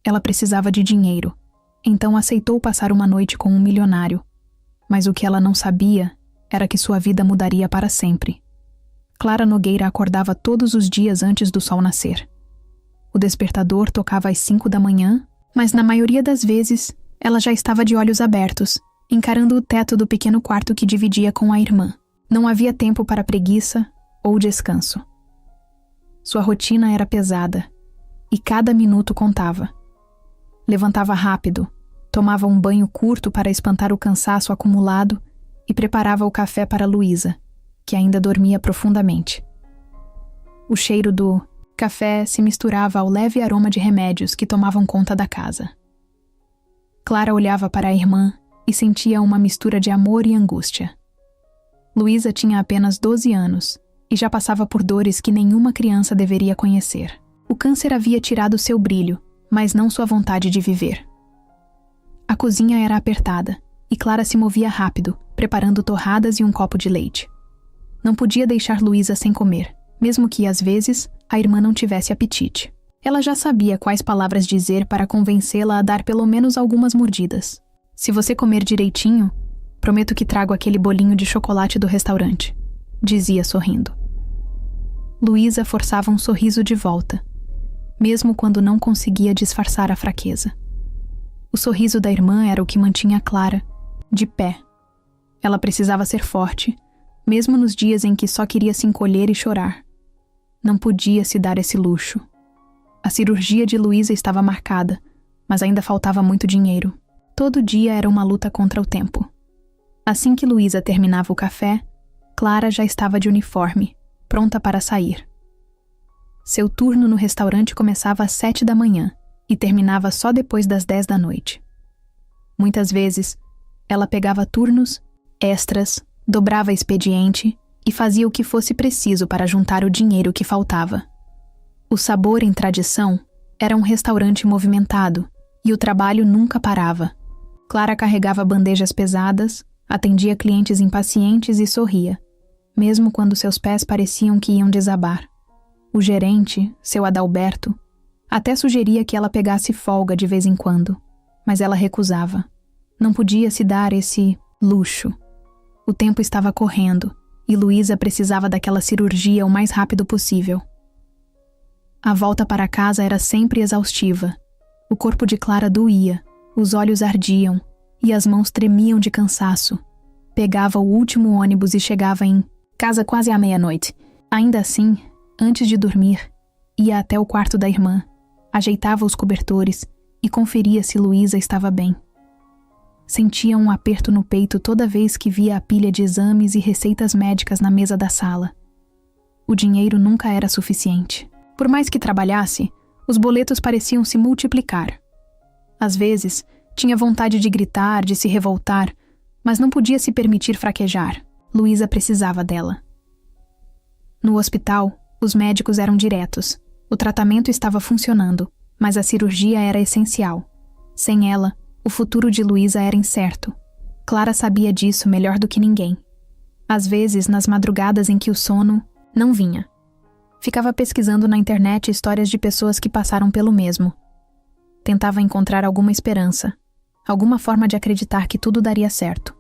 Ela precisava de dinheiro, então aceitou passar uma noite com um milionário. Mas o que ela não sabia era que sua vida mudaria para sempre. Clara Nogueira acordava todos os dias antes do sol nascer. O despertador tocava às 5 da manhã, mas na maioria das vezes ela já estava de olhos abertos, encarando o teto do pequeno quarto que dividia com a irmã. Não havia tempo para preguiça ou descanso. Sua rotina era pesada, e cada minuto contava. Levantava rápido, tomava um banho curto para espantar o cansaço acumulado e preparava o café para Luísa, que ainda dormia profundamente. O cheiro do café se misturava ao leve aroma de remédios que tomavam conta da casa. Clara olhava para a irmã e sentia uma mistura de amor e angústia. Luísa tinha apenas 12 anos e já passava por dores que nenhuma criança deveria conhecer. O câncer havia tirado seu brilho, mas não sua vontade de viver. A cozinha era apertada e Clara se movia rápido, preparando torradas e um copo de leite. Não podia deixar Luísa sem comer, mesmo que, às vezes, a irmã não tivesse apetite. Ela já sabia quais palavras dizer para convencê-la a dar pelo menos algumas mordidas. Se você comer direitinho, prometo que trago aquele bolinho de chocolate do restaurante, dizia sorrindo. Luísa forçava um sorriso de volta, mesmo quando não conseguia disfarçar a fraqueza. O sorriso da irmã era o que mantinha Clara de pé. Ela precisava ser forte, mesmo nos dias em que só queria se encolher e chorar. Não podia se dar esse luxo. A cirurgia de Luísa estava marcada, mas ainda faltava muito dinheiro. Todo dia era uma luta contra o tempo. Assim que Luísa terminava o café, Clara já estava de uniforme, pronta para sair. Seu turno no restaurante começava às 7 da manhã e terminava só depois das 10 da noite. Muitas vezes, ela pegava turnos, extras, dobrava expediente e fazia o que fosse preciso para juntar o dinheiro que faltava. O Sabor em Tradição era um restaurante movimentado e o trabalho nunca parava. Clara carregava bandejas pesadas, atendia clientes impacientes e sorria, mesmo quando seus pés pareciam que iam desabar. O gerente, seu Adalberto, até sugeria que ela pegasse folga de vez em quando, mas ela recusava. Não podia se dar esse luxo. O tempo estava correndo e Luísa precisava daquela cirurgia o mais rápido possível. A volta para casa era sempre exaustiva. O corpo de Clara doía, os olhos ardiam e as mãos tremiam de cansaço. Pegava o último ônibus e chegava em casa quase à meia-noite. Ainda assim, antes de dormir, ia até o quarto da irmã, ajeitava os cobertores e conferia se Luísa estava bem. Sentia um aperto no peito toda vez que via a pilha de exames e receitas médicas na mesa da sala. O dinheiro nunca era suficiente. Por mais que trabalhasse, os boletos pareciam se multiplicar. Às vezes, tinha vontade de gritar, de se revoltar, mas não podia se permitir fraquejar. Luísa precisava dela. No hospital, os médicos eram diretos. O tratamento estava funcionando, mas a cirurgia era essencial. Sem ela, o futuro de Luísa era incerto. Clara sabia disso melhor do que ninguém. Às vezes, nas madrugadas em que o sono não vinha, ficava pesquisando na internet histórias de pessoas que passaram pelo mesmo. Tentava encontrar alguma esperança, alguma forma de acreditar que tudo daria certo.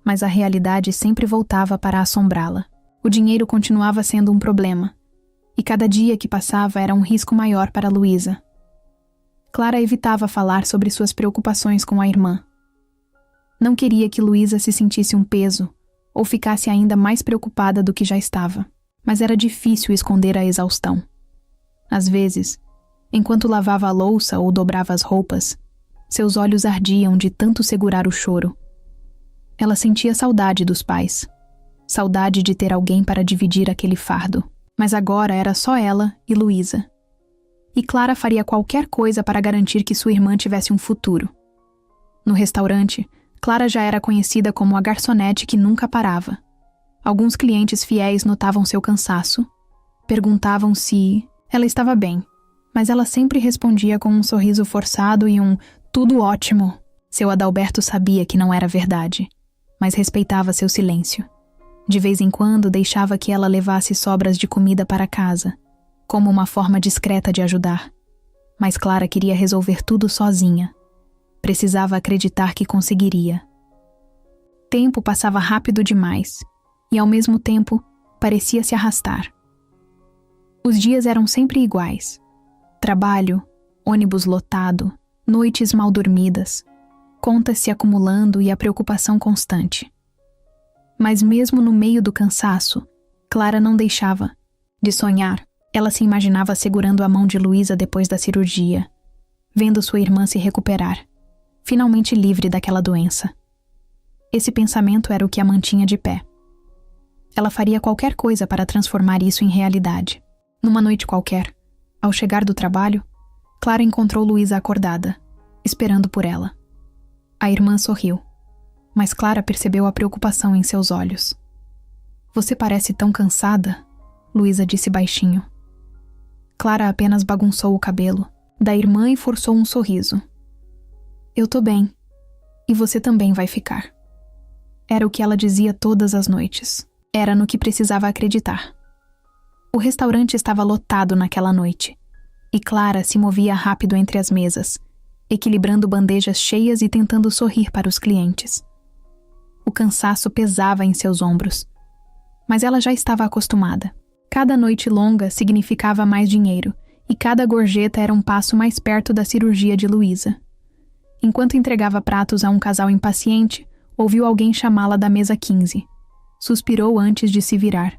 Mas a realidade sempre voltava para assombrá-la. O dinheiro continuava sendo um problema, e cada dia que passava era um risco maior para Luísa. Clara evitava falar sobre suas preocupações com a irmã. Não queria que Luísa se sentisse um peso ou ficasse ainda mais preocupada do que já estava, mas era difícil esconder a exaustão. Às vezes, enquanto lavava a louça ou dobrava as roupas, seus olhos ardiam de tanto segurar o choro. Ela sentia saudade dos pais, saudade de ter alguém para dividir aquele fardo, mas agora era só ela e Luísa. E Clara faria qualquer coisa para garantir que sua irmã tivesse um futuro. No restaurante, Clara já era conhecida como a garçonete que nunca parava. Alguns clientes fiéis notavam seu cansaço, perguntavam se ela estava bem, mas ela sempre respondia com um sorriso forçado e um "tudo ótimo". Seu Adalberto sabia que não era verdade, mas respeitava seu silêncio. De vez em quando deixava que ela levasse sobras de comida para casa, como uma forma discreta de ajudar. mas Clara queria resolver tudo sozinha. Precisava acreditar que conseguiria. Tempo passava rápido demais e, ao mesmo tempo, parecia se arrastar. Os dias eram sempre iguais. Trabalho, ônibus lotado, noites mal dormidas, contas se acumulando e a preocupação constante. Mas mesmo no meio do cansaço, Clara não deixava de sonhar. Ela se imaginava segurando a mão de Luísa depois da cirurgia, vendo sua irmã se recuperar, finalmente livre daquela doença. Esse pensamento era o que a mantinha de pé. Ela faria qualquer coisa para transformar isso em realidade. Numa noite qualquer, ao chegar do trabalho, Clara encontrou Luísa acordada, esperando por ela. A irmã sorriu, mas Clara percebeu a preocupação em seus olhos. "Você parece tão cansada", Luísa disse baixinho. Clara apenas bagunçou o cabelo da irmã e forçou um sorriso. "Eu tô bem. E você também vai ficar." Era o que ela dizia todas as noites. Era no que precisava acreditar. O restaurante estava lotado naquela noite, e Clara se movia rápido entre as mesas, equilibrando bandejas cheias e tentando sorrir para os clientes. O cansaço pesava em seus ombros, mas ela já estava acostumada. Cada noite longa significava mais dinheiro, e cada gorjeta era um passo mais perto da cirurgia de Luísa. Enquanto entregava pratos a um casal impaciente, ouviu alguém chamá-la da mesa 15. Suspirou antes de se virar.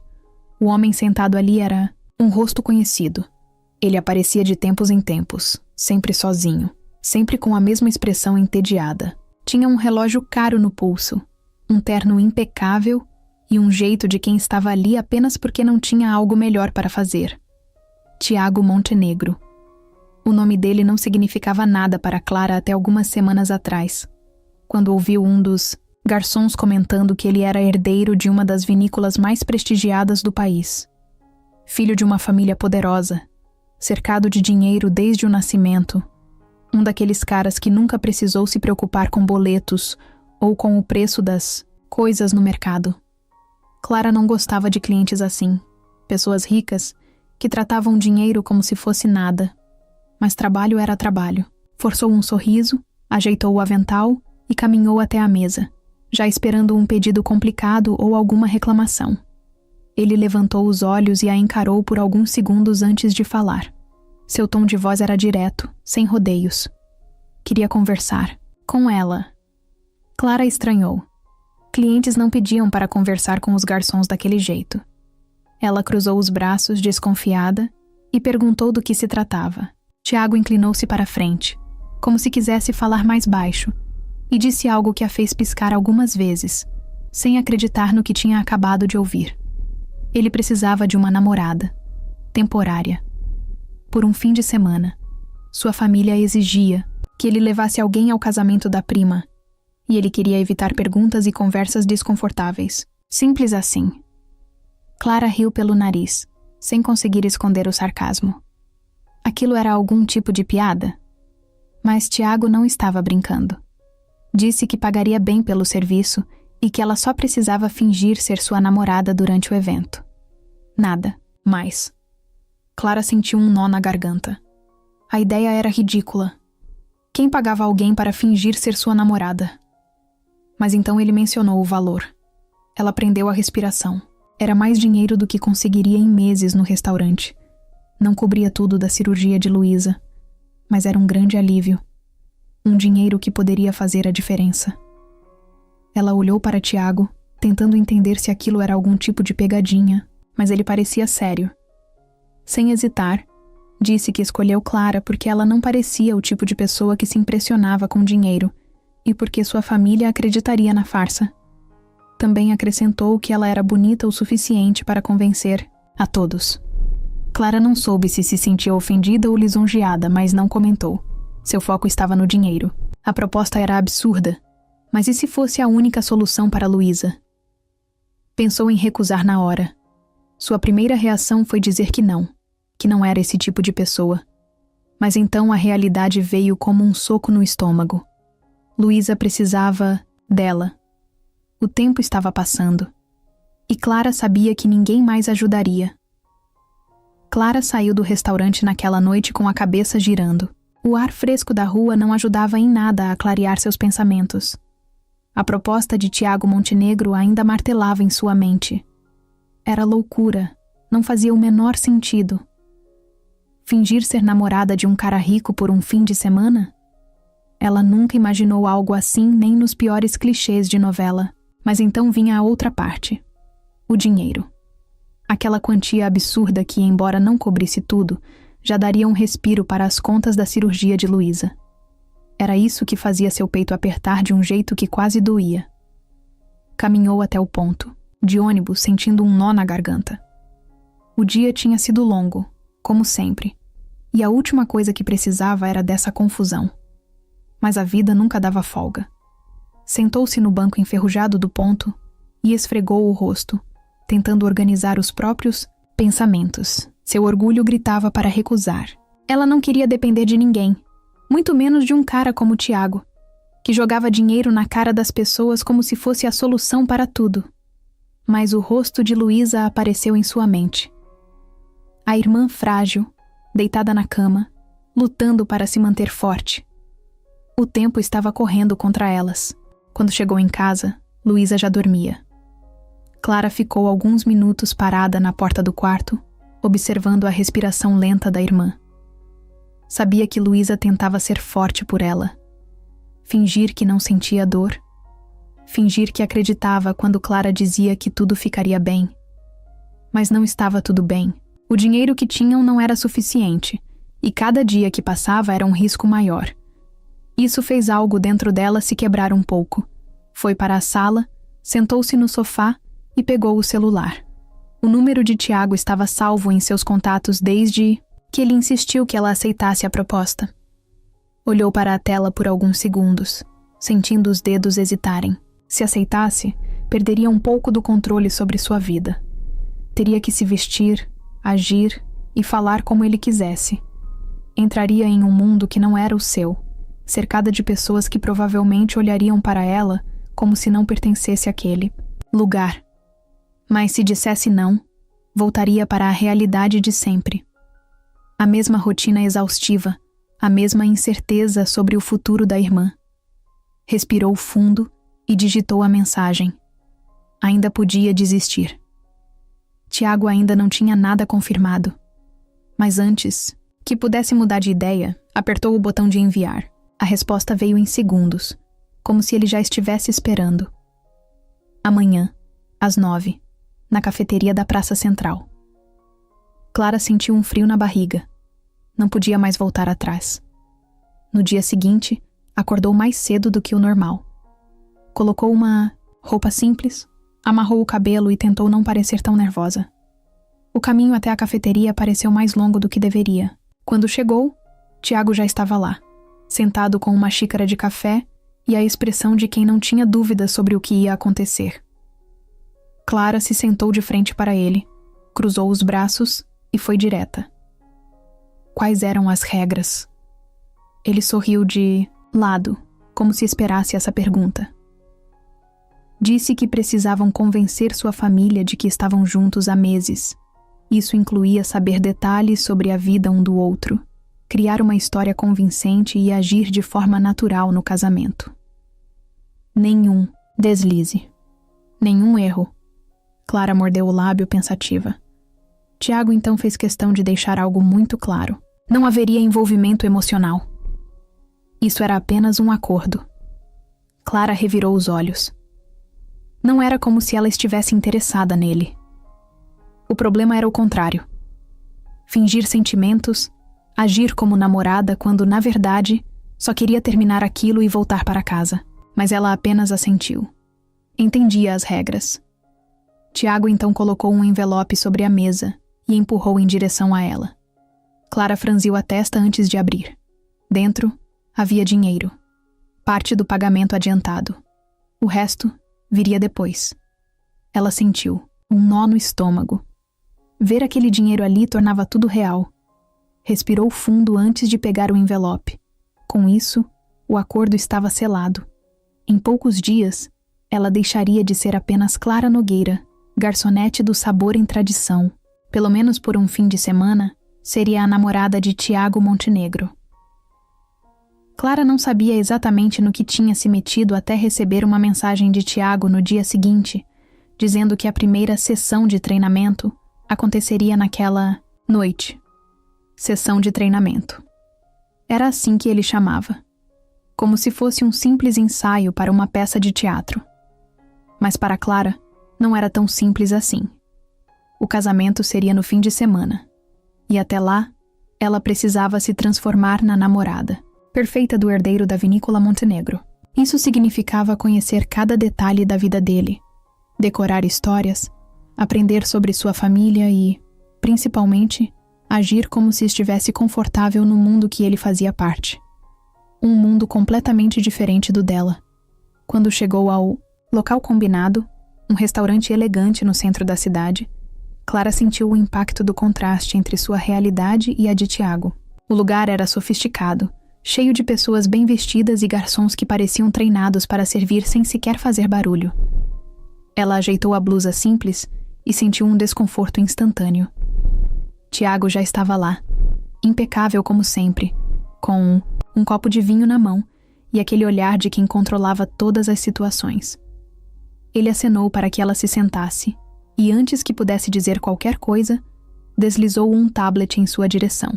O homem sentado ali era um rosto conhecido. Ele aparecia de tempos em tempos, sempre sozinho, sempre com a mesma expressão entediada. Tinha um relógio caro no pulso, um terno impecável e um jeito de quem estava ali apenas porque não tinha algo melhor para fazer. Tiago Montenegro. O nome dele não significava nada para Clara até algumas semanas atrás, quando ouviu um dos garçons comentando que ele era herdeiro de uma das vinícolas mais prestigiadas do país. Filho de uma família poderosa, cercado de dinheiro desde o nascimento, um daqueles caras que nunca precisou se preocupar com boletos ou com o preço das coisas no mercado. Clara não gostava de clientes assim, pessoas ricas que tratavam dinheiro como se fosse nada. Mas trabalho era trabalho. Forçou um sorriso, ajeitou o avental e caminhou até a mesa, já esperando um pedido complicado ou alguma reclamação. Ele levantou os olhos e a encarou por alguns segundos antes de falar. Seu tom de voz era direto, sem rodeios. Queria conversar. Com ela. Clara estranhou. Clientes não pediam para conversar com os garçons daquele jeito. Ela cruzou os braços, desconfiada, e perguntou do que se tratava. Tiago inclinou-se para a frente, como se quisesse falar mais baixo, e disse algo que a fez piscar algumas vezes, sem acreditar no que tinha acabado de ouvir. Ele precisava de uma namorada, temporária. Por um fim de semana, sua família exigia que ele levasse alguém ao casamento da prima, e ele queria evitar perguntas e conversas desconfortáveis. Simples assim. Clara riu pelo nariz, sem conseguir esconder o sarcasmo. Aquilo era algum tipo de piada? Mas Tiago não estava brincando. Disse que pagaria bem pelo serviço e que ela só precisava fingir ser sua namorada durante o evento. Nada mais. Clara sentiu um nó na garganta. A ideia era ridícula. Quem pagava alguém para fingir ser sua namorada? Mas então ele mencionou o valor. Ela prendeu a respiração. Era mais dinheiro do que conseguiria em meses no restaurante. Não cobria tudo da cirurgia de Luísa, mas era um grande alívio. Um dinheiro que poderia fazer a diferença. Ela olhou para Tiago, tentando entender se aquilo era algum tipo de pegadinha, mas ele parecia sério. Sem hesitar, disse que escolheu Clara porque ela não parecia o tipo de pessoa que se impressionava com dinheiro e porque sua família acreditaria na farsa. Também acrescentou que ela era bonita o suficiente para convencer a todos. Clara não soube se sentia ofendida ou lisonjeada, mas não comentou. Seu foco estava no dinheiro. A proposta era absurda, mas e se fosse a única solução para Luísa? Pensou em recusar na hora. Sua primeira reação foi dizer que não era esse tipo de pessoa. Mas então a realidade veio como um soco no estômago. Luísa precisava dela. O tempo estava passando. E Clara sabia que ninguém mais ajudaria. Clara saiu do restaurante naquela noite com a cabeça girando. O ar fresco da rua não ajudava em nada a clarear seus pensamentos. A proposta de Tiago Montenegro ainda martelava em sua mente. Era loucura, não fazia o menor sentido. Fingir ser namorada de um cara rico por um fim de semana? Ela nunca imaginou algo assim nem nos piores clichês de novela. Mas então vinha a outra parte. O dinheiro. Aquela quantia absurda que, embora não cobrisse tudo, já daria um respiro para as contas da cirurgia de Luísa. Era isso que fazia seu peito apertar de um jeito que quase doía. Caminhou até o ponto, de ônibus, sentindo um nó na garganta. O dia tinha sido longo, como sempre, e a última coisa que precisava era dessa confusão. Mas a vida nunca dava folga. Sentou-se no banco enferrujado do ponto e esfregou o rosto, tentando organizar os próprios pensamentos. Seu orgulho gritava para recusar. Ela não queria depender de ninguém, muito menos de um cara como Tiago, que jogava dinheiro na cara das pessoas como se fosse a solução para tudo. Mas o rosto de Luísa apareceu em sua mente. A irmã frágil, deitada na cama, lutando para se manter forte. O tempo estava correndo contra elas. Quando chegou em casa, Luísa já dormia. Clara ficou alguns minutos parada na porta do quarto, observando a respiração lenta da irmã. Sabia que Luísa tentava ser forte por ela. Fingir que não sentia dor. Fingir que acreditava quando Clara dizia que tudo ficaria bem. Mas não estava tudo bem. O dinheiro que tinham não era suficiente, e cada dia que passava era um risco maior. Isso fez algo dentro dela se quebrar um pouco. Foi para a sala, sentou-se no sofá e pegou o celular. O número de Tiago estava salvo em seus contatos desde que ele insistiu que ela aceitasse a proposta. Olhou para a tela por alguns segundos, sentindo os dedos hesitarem. Se aceitasse, perderia um pouco do controle sobre sua vida. Teria que se vestir, agir e falar como ele quisesse. Entraria em um mundo que não era o seu, cercada de pessoas que provavelmente olhariam para ela como se não pertencesse àquele lugar. Mas se dissesse não, voltaria para a realidade de sempre. A mesma rotina exaustiva, a mesma incerteza sobre o futuro da irmã. Respirou fundo e digitou a mensagem. Ainda podia desistir. Tiago ainda não tinha nada confirmado. Mas antes que pudesse mudar de ideia, apertou o botão de enviar. A resposta veio em segundos, como se ele já estivesse esperando. Amanhã, às 9, na cafeteria da Praça Central. Clara sentiu um frio na barriga. Não podia mais voltar atrás. No dia seguinte, acordou mais cedo do que o normal. Colocou uma roupa simples, amarrou o cabelo e tentou não parecer tão nervosa. O caminho até a cafeteria pareceu mais longo do que deveria. Quando chegou, Tiago já estava lá, sentado com uma xícara de café e a expressão de quem não tinha dúvidas sobre o que ia acontecer. Clara se sentou de frente para ele, cruzou os braços e foi direta. Quais eram as regras? Ele sorriu de lado, como se esperasse essa pergunta. Disse que precisavam convencer sua família de que estavam juntos há meses. Isso incluía saber detalhes sobre a vida um do outro, criar uma história convincente e agir de forma natural no casamento. Nenhum deslize. Nenhum erro. Clara mordeu o lábio pensativa. Tiago então fez questão de deixar algo muito claro. Não haveria envolvimento emocional. Isso era apenas um acordo. Clara revirou os olhos. Não era como se ela estivesse interessada nele. O problema era o contrário. Fingir sentimentos, agir como namorada quando, na verdade, só queria terminar aquilo e voltar para casa. Mas ela apenas assentiu. Entendia as regras. Tiago então colocou um envelope sobre a mesa e empurrou em direção a ela. Clara franziu a testa antes de abrir. Dentro, havia dinheiro. Parte do pagamento adiantado. O resto viria depois. Ela sentiu um nó no estômago. Ver aquele dinheiro ali tornava tudo real. Respirou fundo antes de pegar o envelope. Com isso, o acordo estava selado. Em poucos dias, ela deixaria de ser apenas Clara Nogueira, garçonete do Sabor em Tradição. Pelo menos por um fim de semana, seria a namorada de Tiago Montenegro. Clara não sabia exatamente no que tinha se metido até receber uma mensagem de Tiago no dia seguinte, dizendo que a primeira sessão de treinamento aconteceria naquela noite. Sessão de treinamento. Era assim que ele chamava, como se fosse um simples ensaio para uma peça de teatro. Mas para Clara, não era tão simples assim. O casamento seria no fim de semana, e até lá, ela precisava se transformar na namorada perfeita do herdeiro da vinícola Montenegro. Isso significava conhecer cada detalhe da vida dele, decorar histórias, aprender sobre sua família e, principalmente, agir como se estivesse confortável no mundo que ele fazia parte. Um mundo completamente diferente do dela. Quando chegou ao local combinado, um restaurante elegante no centro da cidade, Clara sentiu o impacto do contraste entre sua realidade e a de Tiago. O lugar era sofisticado, cheio de pessoas bem vestidas e garçons que pareciam treinados para servir sem sequer fazer barulho. Ela ajeitou a blusa simples e sentiu um desconforto instantâneo. Tiago já estava lá, impecável como sempre, com um copo de vinho na mão e aquele olhar de quem controlava todas as situações. Ele acenou para que ela se sentasse e, antes que pudesse dizer qualquer coisa, deslizou um tablet em sua direção.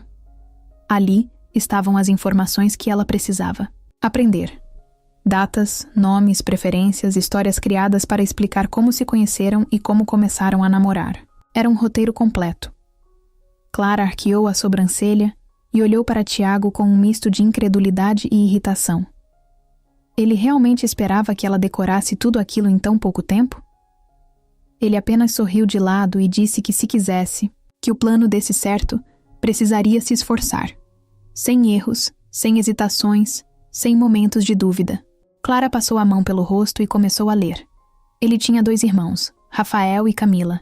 Ali estavam as informações que ela precisava aprender. Datas, nomes, preferências, histórias criadas para explicar como se conheceram e como começaram a namorar. Era um roteiro completo. Clara arqueou a sobrancelha e olhou para Tiago com um misto de incredulidade e irritação. Ele realmente esperava que ela decorasse tudo aquilo em tão pouco tempo? Ele apenas sorriu de lado e disse que, se quisesse, que o plano desse certo, precisaria se esforçar. Sem erros, sem hesitações, sem momentos de dúvida. Clara passou a mão pelo rosto e começou a ler. Ele tinha 2 irmãos, Rafael e Camila,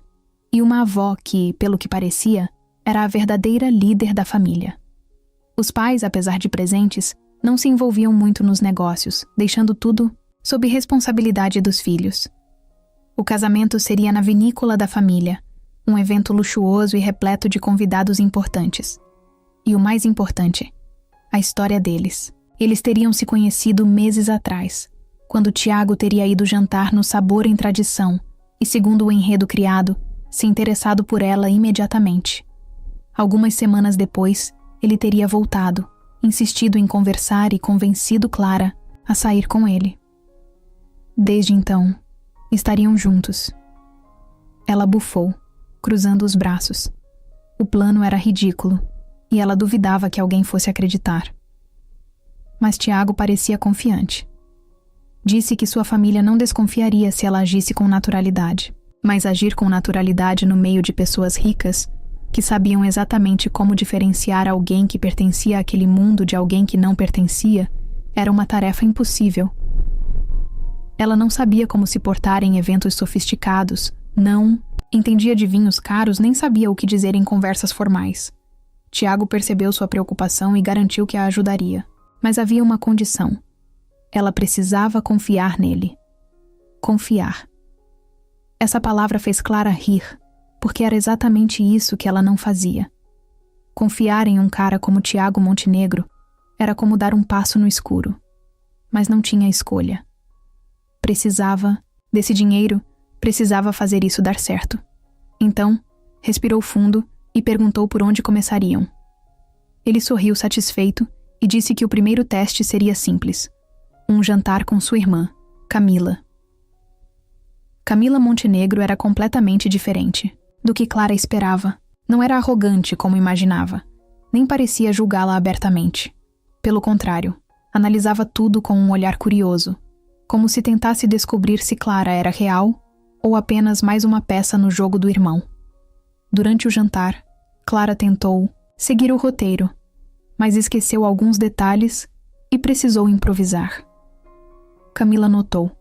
e uma avó que, pelo que parecia, era a verdadeira líder da família. Os pais, apesar de presentes, não se envolviam muito nos negócios, deixando tudo sob responsabilidade dos filhos. O casamento seria na vinícola da família, um evento luxuoso e repleto de convidados importantes. E o mais importante, a história deles. Eles teriam se conhecido meses atrás, quando Tiago teria ido jantar no Sabor em Tradição e, segundo o enredo criado, se interessado por ela imediatamente. Algumas semanas depois, ele teria voltado, insistido em conversar e convencido Clara a sair com ele. Desde então, estariam juntos. Ela bufou, cruzando os braços. O plano era ridículo, e ela duvidava que alguém fosse acreditar. Mas Tiago parecia confiante. Disse que sua família não desconfiaria se ela agisse com naturalidade, mas agir com naturalidade no meio de pessoas ricas, que sabiam exatamente como diferenciar alguém que pertencia àquele mundo de alguém que não pertencia, era uma tarefa impossível. Ela não sabia como se portar em eventos sofisticados, não entendia de vinhos caros, nem sabia o que dizer em conversas formais. Tiago percebeu sua preocupação e garantiu que a ajudaria. Mas havia uma condição. Ela precisava confiar nele. Confiar. Essa palavra fez Clara rir, porque era exatamente isso que ela não fazia. Confiar em um cara como Tiago Montenegro era como dar um passo no escuro. Mas não tinha escolha. Precisava desse dinheiro, precisava fazer isso dar certo. Então, respirou fundo e perguntou por onde começariam. Ele sorriu satisfeito e disse que o primeiro teste seria simples. Um jantar com sua irmã, Camila. Camila Montenegro era completamente diferente do que Clara esperava. Não era arrogante como imaginava, nem parecia julgá-la abertamente. Pelo contrário, analisava tudo com um olhar curioso, como se tentasse descobrir se Clara era real ou apenas mais uma peça no jogo do irmão. Durante o jantar, Clara tentou seguir o roteiro, mas esqueceu alguns detalhes e precisou improvisar. Camila notou.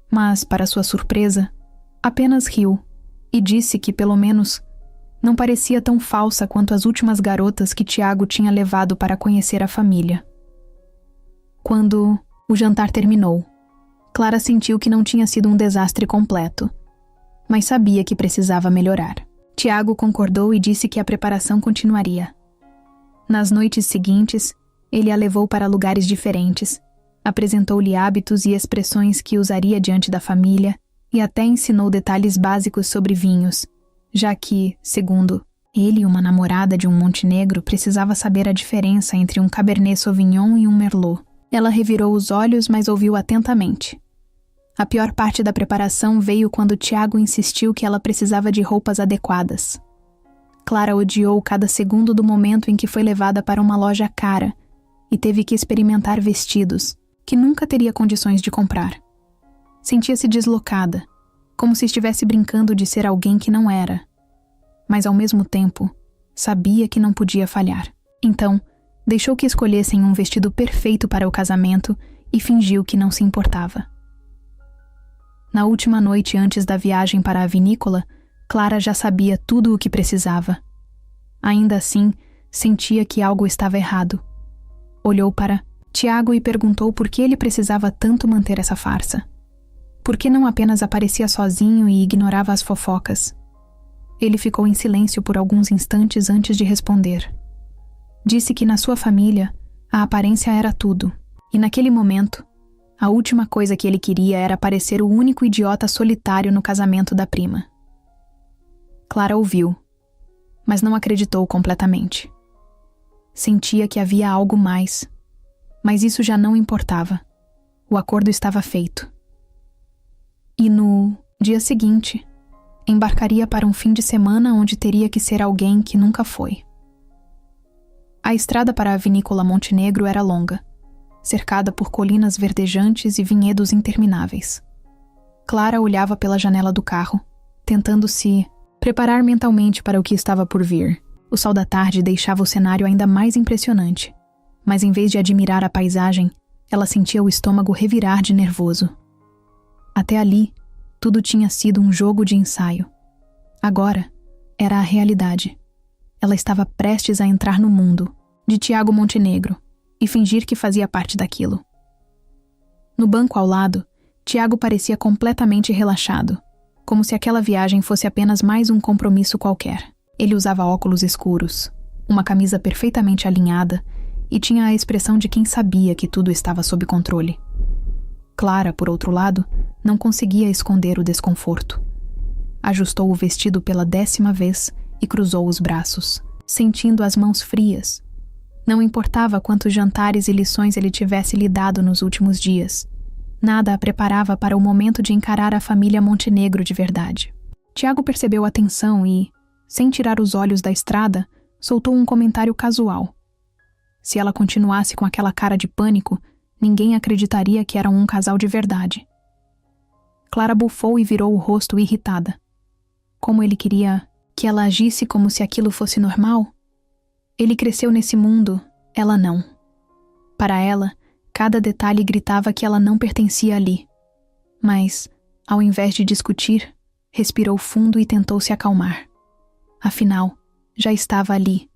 Mas, para sua surpresa, apenas riu e disse que, pelo menos, não parecia tão falsa quanto as últimas garotas que Tiago tinha levado para conhecer a família. Quando o jantar terminou, Clara sentiu que não tinha sido um desastre completo, mas sabia que precisava melhorar. Tiago concordou e disse que a preparação continuaria. Nas noites seguintes, Ele a levou para lugares diferentes, apresentou-lhe hábitos e expressões que usaria diante da família e até ensinou detalhes básicos sobre vinhos, já que, segundo ele, uma namorada de um Montenegro precisava saber a diferença entre um Cabernet Sauvignon e um Merlot. Ela revirou os olhos, mas ouviu atentamente. A pior parte da preparação veio quando Tiago insistiu que ela precisava de roupas adequadas. Clara odiou cada segundo do momento em que foi levada para uma loja cara e teve que experimentar vestidos que nunca teria condições de comprar. Sentia-se deslocada, como se estivesse brincando de ser alguém que não era. Mas, ao mesmo tempo, sabia que não podia falhar. Então, deixou que escolhessem um vestido perfeito para o casamento e fingiu que não se importava. Na última noite antes da viagem para a vinícola, Clara já sabia tudo o que precisava. Ainda assim, sentia que algo estava errado. Olhou para Tiago e perguntou por que ele precisava tanto manter essa farsa. Por que não apenas aparecia sozinho e ignorava as fofocas? Ele ficou em silêncio por alguns instantes antes de responder. Disse que na sua família, a aparência era tudo, e naquele momento, a última coisa que ele queria era parecer o único idiota solitário no casamento da prima. Clara ouviu, mas não acreditou completamente. Sentia que havia algo mais, mas isso já não importava. O acordo estava feito. E no dia seguinte, embarcaria para um fim de semana onde teria que ser alguém que nunca foi. A estrada para a vinícola Montenegro era longa, cercada por colinas verdejantes e vinhedos intermináveis. Clara olhava pela janela do carro, tentando se preparar mentalmente para o que estava por vir. O sol da tarde deixava o cenário ainda mais impressionante, mas em vez de admirar a paisagem, ela sentia o estômago revirar de nervoso. Até ali, tudo tinha sido um jogo de ensaio. Agora, era a realidade. Ela estava prestes a entrar no mundo, de Tiago Montenegro, e fingir que fazia parte daquilo. No banco ao lado, Tiago parecia completamente relaxado, como se aquela viagem fosse apenas mais um compromisso qualquer. Ele usava óculos escuros, uma camisa perfeitamente alinhada e tinha a expressão de quem sabia que tudo estava sob controle. Clara, por outro lado, não conseguia esconder o desconforto. Ajustou o vestido pela 10ª vez e cruzou os braços, sentindo as mãos frias. Não importava quantos jantares e lições ele tivesse lhe dado nos últimos dias. Nada a preparava para o momento de encarar a família Montenegro de verdade. Tiago percebeu a tensão e, sem tirar os olhos da estrada, soltou um comentário casual. Se ela continuasse com aquela cara de pânico, ninguém acreditaria que eram um casal de verdade. Clara bufou e virou o rosto irritada. Como ele queria que ela agisse como se aquilo fosse normal? Ele cresceu nesse mundo, ela não. Para ela, cada detalhe gritava que ela não pertencia ali. Mas, ao invés de discutir, respirou fundo e tentou se acalmar. Afinal, já estava ali.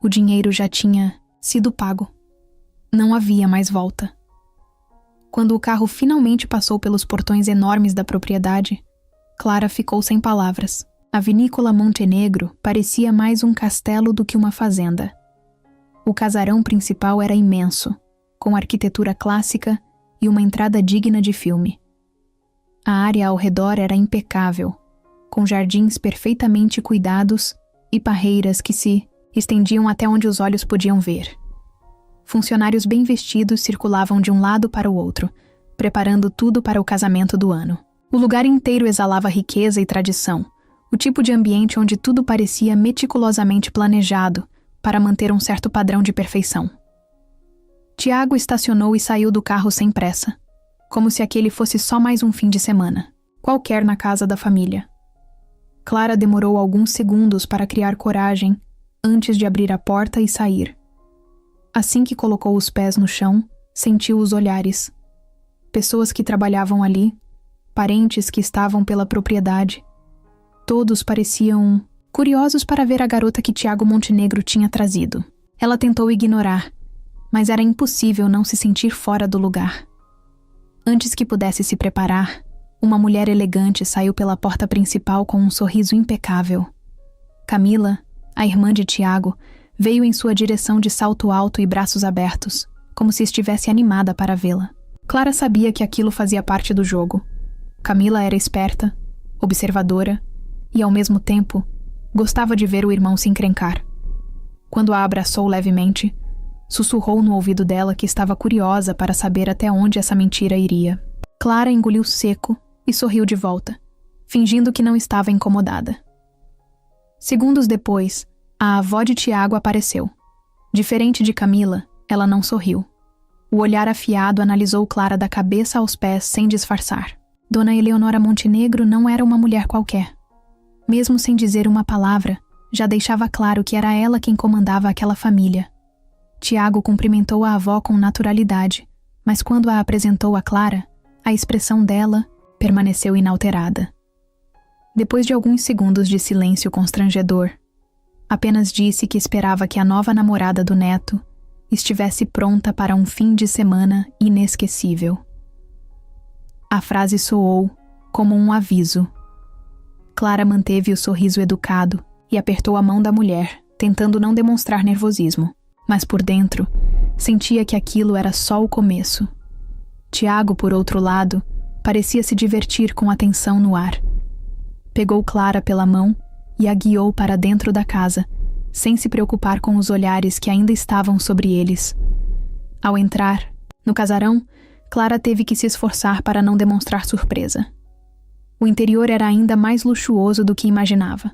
O dinheiro já tinha sido pago. Não havia mais volta. Quando o carro finalmente passou pelos portões enormes da propriedade, Clara ficou sem palavras. A vinícola Montenegro parecia mais um castelo do que uma fazenda. O casarão principal era imenso, com arquitetura clássica e uma entrada digna de filme. A área ao redor era impecável, com jardins perfeitamente cuidados e parreiras que se estendiam até onde os olhos podiam ver. Funcionários bem vestidos circulavam de um lado para o outro, preparando tudo para o casamento do ano. O lugar inteiro exalava riqueza e tradição, o tipo de ambiente onde tudo parecia meticulosamente planejado para manter um certo padrão de perfeição. Tiago estacionou e saiu do carro sem pressa, como se aquele fosse só mais um fim de semana, qualquer na casa da família. Clara demorou alguns segundos para criar coragem antes de abrir a porta e sair. Assim que colocou os pés no chão, sentiu os olhares. Pessoas que trabalhavam ali, parentes que estavam pela propriedade. Todos pareciam curiosos para ver a garota que Tiago Montenegro tinha trazido. Ela tentou ignorar, mas era impossível não se sentir fora do lugar. Antes que pudesse se preparar, uma mulher elegante saiu pela porta principal com um sorriso impecável. Camila, a irmã de Tiago, Veio em sua direção de salto alto e braços abertos, como se estivesse animada para vê-la. Clara sabia que aquilo fazia parte do jogo. Camila era esperta, observadora e, ao mesmo tempo, gostava de ver o irmão se encrencar. Quando a abraçou levemente, sussurrou no ouvido dela que estava curiosa para saber até onde essa mentira iria. Clara engoliu seco e sorriu de volta, fingindo que não estava incomodada. Segundos depois, a avó de Tiago apareceu. Diferente de Camila, ela não sorriu. O olhar afiado analisou Clara da cabeça aos pés sem disfarçar. Dona Eleonora Montenegro não era uma mulher qualquer. Mesmo sem dizer uma palavra, já deixava claro que era ela quem comandava aquela família. Tiago cumprimentou a avó com naturalidade, mas quando a apresentou a Clara, a expressão dela permaneceu inalterada. Depois de alguns segundos de silêncio constrangedor, apenas disse que esperava que a nova namorada do neto estivesse pronta para um fim de semana inesquecível. A frase soou como um aviso. Clara manteve o sorriso educado e apertou a mão da mulher, tentando não demonstrar nervosismo, mas por dentro, sentia que aquilo era só o começo. Tiago, por outro lado, parecia se divertir com a tensão no ar. Pegou Clara pela mão e a guiou para dentro da casa, sem se preocupar com os olhares que ainda estavam sobre eles. Ao entrar, no casarão, Clara teve que se esforçar para não demonstrar surpresa. O interior era ainda mais luxuoso do que imaginava.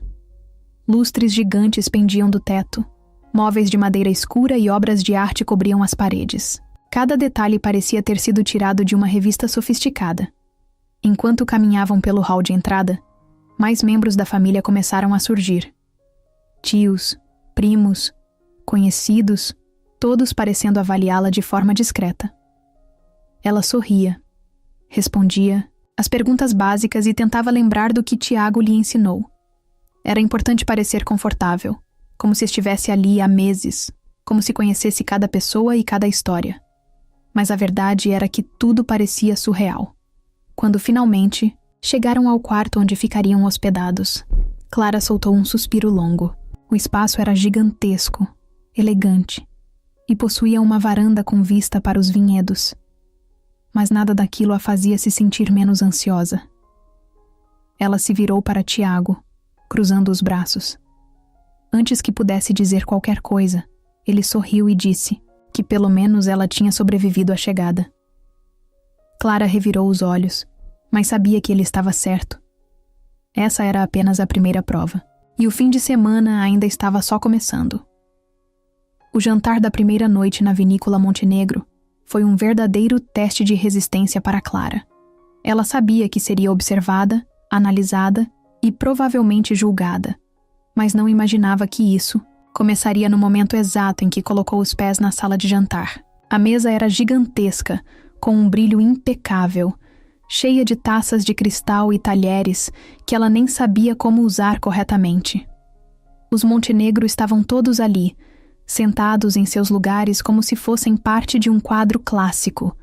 Lustres gigantes pendiam do teto, móveis de madeira escura e obras de arte cobriam as paredes. Cada detalhe parecia ter sido tirado de uma revista sofisticada. Enquanto caminhavam pelo hall de entrada, mais membros da família começaram a surgir. Tios, primos, conhecidos, todos parecendo avaliá-la de forma discreta. Ela sorria, respondia as perguntas básicas e tentava lembrar do que Tiago lhe ensinou. Era importante parecer confortável, como se estivesse ali há meses, como se conhecesse cada pessoa e cada história. Mas a verdade era que tudo parecia surreal. Quando finalmente chegaram ao quarto onde ficariam hospedados, Clara soltou um suspiro longo. O espaço era gigantesco, elegante, e possuía uma varanda com vista para os vinhedos. Mas nada daquilo a fazia se sentir menos ansiosa. Ela se virou para Tiago, cruzando os braços. Antes que pudesse dizer qualquer coisa, ele sorriu e disse que pelo menos ela tinha sobrevivido à chegada. Clara revirou os olhos, mas sabia que ele estava certo. Essa era apenas a primeira prova, e o fim de semana ainda estava só começando. O jantar da primeira noite na vinícola Montenegro foi um verdadeiro teste de resistência para Clara. Ela sabia que seria observada, analisada e provavelmente julgada, mas não imaginava que isso começaria no momento exato em que colocou os pés na sala de jantar. A mesa era gigantesca, com um brilho impecável, cheia de taças de cristal e talheres que ela nem sabia como usar corretamente. Os Montenegro estavam todos ali, sentados em seus lugares como se fossem parte de um quadro clássico.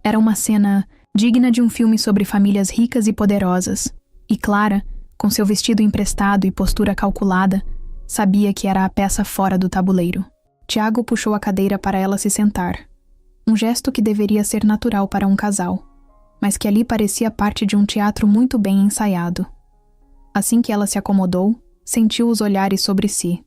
Era uma cena digna de um filme sobre famílias ricas e poderosas, e Clara, com seu vestido emprestado e postura calculada, sabia que era a peça fora do tabuleiro. Tiago puxou a cadeira para ela se sentar, um gesto que deveria ser natural para um casal, mas que ali parecia parte de um teatro muito bem ensaiado. Assim que ela se acomodou, sentiu os olhares sobre si.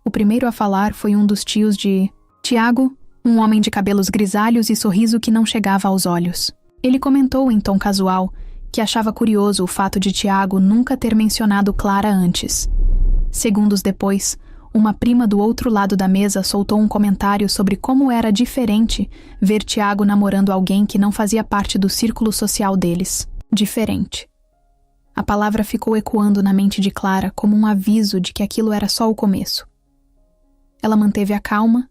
O primeiro a falar foi um dos tios de Tiago, um homem de cabelos grisalhos e sorriso que não chegava aos olhos. Ele comentou em tom casual que achava curioso o fato de Tiago nunca ter mencionado Clara antes. Segundos depois, uma prima do outro lado da mesa soltou um comentário sobre como era diferente ver Tiago namorando alguém que não fazia parte do círculo social deles. Diferente. A palavra ficou ecoando na mente de Clara como um aviso de que aquilo era só o começo. Ela manteve a calma,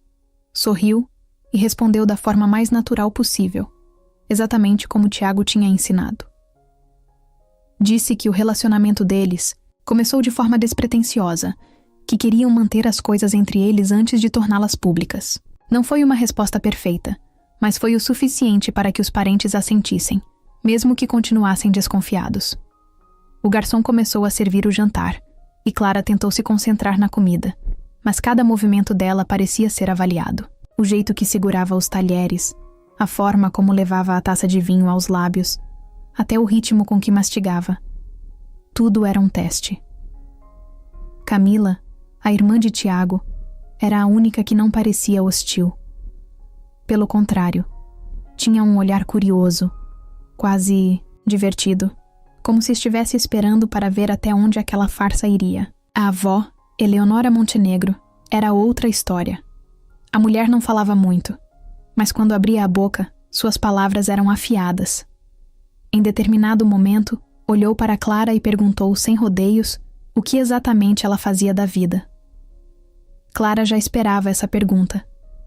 sorriu e respondeu da forma mais natural possível, exatamente como Tiago tinha ensinado. Disse que o relacionamento deles começou de forma despretensiosa, que queriam manter as coisas entre eles antes de torná-las públicas. Não foi uma resposta perfeita, mas foi o suficiente para que os parentes assentissem, mesmo que continuassem desconfiados. O garçom começou a servir o jantar, e Clara tentou se concentrar na comida, mas cada movimento dela parecia ser avaliado. O jeito que segurava os talheres, a forma como levava a taça de vinho aos lábios, até o ritmo com que mastigava. Tudo era um teste. Camila, a irmã de Tiago, era a única que não parecia hostil. Pelo contrário, tinha um olhar curioso, quase divertido, como se estivesse esperando para ver até onde aquela farsa iria. A avó, Eleonora Montenegro, era outra história. A mulher não falava muito, mas quando abria a boca, suas palavras eram afiadas. Em determinado momento, olhou para Clara e perguntou sem rodeios o que exatamente ela fazia da vida. Clara já esperava essa pergunta,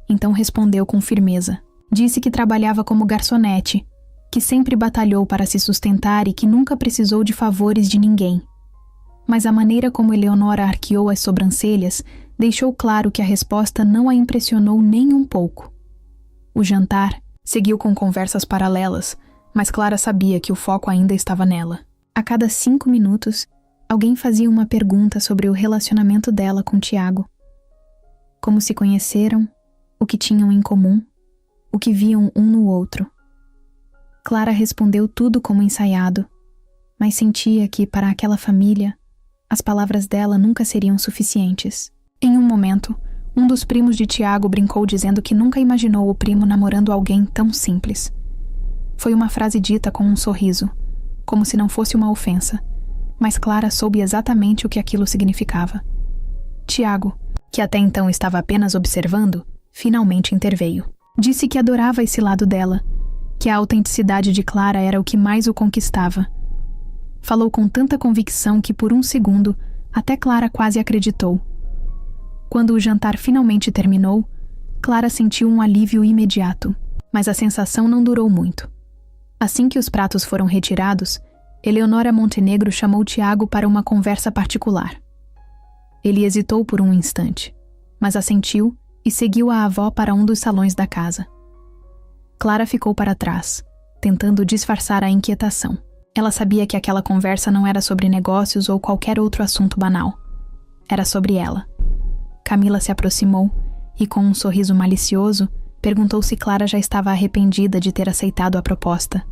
então respondeu com firmeza. Disse que trabalhava como garçonete, que sempre batalhou para se sustentar e que nunca precisou de favores de ninguém. Mas a maneira como Eleonora arqueou as sobrancelhas deixou claro que a resposta não a impressionou nem um pouco. O jantar seguiu com conversas paralelas, mas Clara sabia que o foco ainda estava nela. A cada 5 minutos, alguém fazia uma pergunta sobre o relacionamento dela com Tiago. Como se conheceram, o que tinham em comum, o que viam um no outro. Clara respondeu tudo como ensaiado, mas sentia que, para aquela família, as palavras dela nunca seriam suficientes. Em um momento, um dos primos de Tiago brincou dizendo que nunca imaginou o primo namorando alguém tão simples. Foi uma frase dita com um sorriso, como se não fosse uma ofensa, mas Clara soube exatamente o que aquilo significava. Tiago, que até então estava apenas observando, finalmente interveio. Disse que adorava esse lado dela, que a autenticidade de Clara era o que mais o conquistava. Falou com tanta convicção que por um segundo até Clara quase acreditou. Quando o jantar finalmente terminou, Clara sentiu um alívio imediato, mas a sensação não durou muito. Assim que os pratos foram retirados, Eleonora Montenegro chamou Tiago para uma conversa particular. Ele hesitou por um instante, mas assentiu e seguiu a avó para um dos salões da casa. Clara ficou para trás, tentando disfarçar a inquietação. Ela sabia que aquela conversa não era sobre negócios ou qualquer outro assunto banal. Era sobre ela. Camila se aproximou e, com um sorriso malicioso, perguntou se Clara já estava arrependida de ter aceitado a proposta.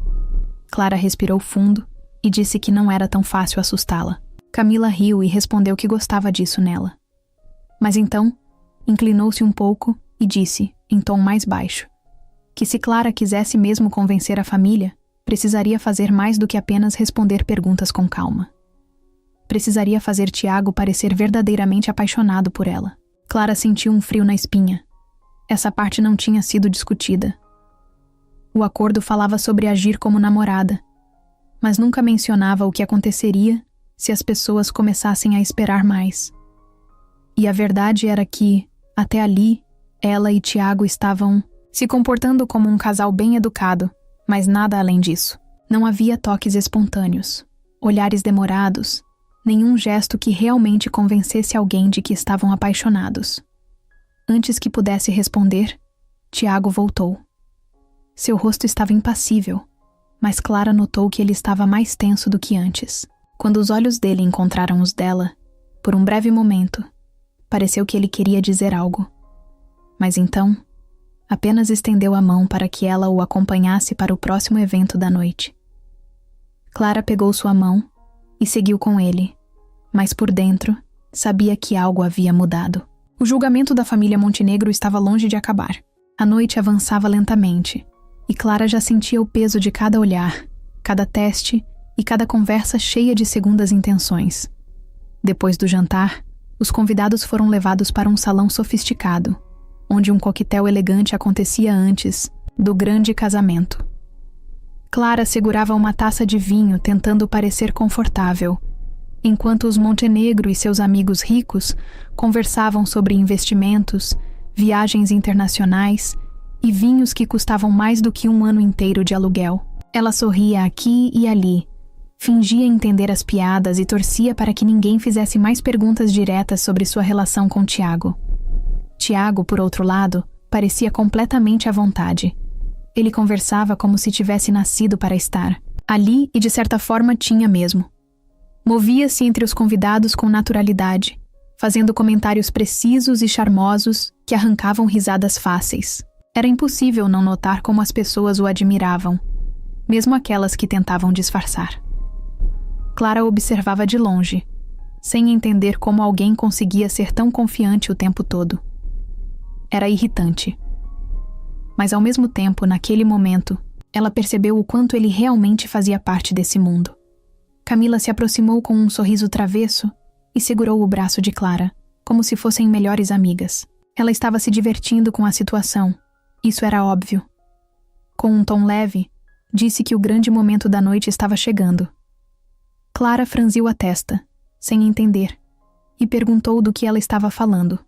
Clara respirou fundo e disse que não era tão fácil assustá-la. Camila riu e respondeu que gostava disso nela. Mas então, inclinou-se um pouco e disse, em tom mais baixo, que se Clara quisesse mesmo convencer a família, precisaria fazer mais do que apenas responder perguntas com calma. Precisaria fazer Tiago parecer verdadeiramente apaixonado por ela. Clara sentiu um frio na espinha. Essa parte não tinha sido discutida. O acordo falava sobre agir como namorada, mas nunca mencionava o que aconteceria se as pessoas começassem a esperar mais. E a verdade era que, até ali, ela e Tiago estavam se comportando como um casal bem educado, mas nada além disso. Não havia toques espontâneos, olhares demorados, nenhum gesto que realmente convencesse alguém de que estavam apaixonados. Antes que pudesse responder, Tiago voltou. Seu rosto estava impassível, mas Clara notou que ele estava mais tenso do que antes. Quando os olhos dele encontraram os dela, por um breve momento, pareceu que ele queria dizer algo. Mas então, apenas estendeu a mão para que ela o acompanhasse para o próximo evento da noite. Clara pegou sua mão e seguiu com ele, mas por dentro, sabia que algo havia mudado. O julgamento da família Montenegro estava longe de acabar. A noite avançava lentamente, e Clara já sentia o peso de cada olhar, cada teste e cada conversa cheia de segundas intenções. Depois do jantar, os convidados foram levados para um salão sofisticado, onde um coquetel elegante acontecia antes do grande casamento. Clara segurava uma taça de vinho tentando parecer confortável, enquanto os Montenegro e seus amigos ricos conversavam sobre investimentos, viagens internacionais e vinhos que custavam mais do que um ano inteiro de aluguel. Ela sorria aqui e ali, fingia entender as piadas e torcia para que ninguém fizesse mais perguntas diretas sobre sua relação com Tiago. Tiago, por outro lado, parecia completamente à vontade. Ele conversava como se tivesse nascido para estar ali e, de certa forma, tinha mesmo. Movia-se entre os convidados com naturalidade, fazendo comentários precisos e charmosos que arrancavam risadas fáceis. Era impossível não notar como as pessoas o admiravam, mesmo aquelas que tentavam disfarçar. Clara observava de longe, sem entender como alguém conseguia ser tão confiante o tempo todo. Era irritante. Mas ao mesmo tempo, naquele momento, ela percebeu o quanto ele realmente fazia parte desse mundo. Camila se aproximou com um sorriso travesso e segurou o braço de Clara, como se fossem melhores amigas. Ela estava se divertindo com a situação. Isso era óbvio. Com um tom leve, disse que o grande momento da noite estava chegando. Clara franziu a testa, sem entender, e perguntou do que ela estava falando.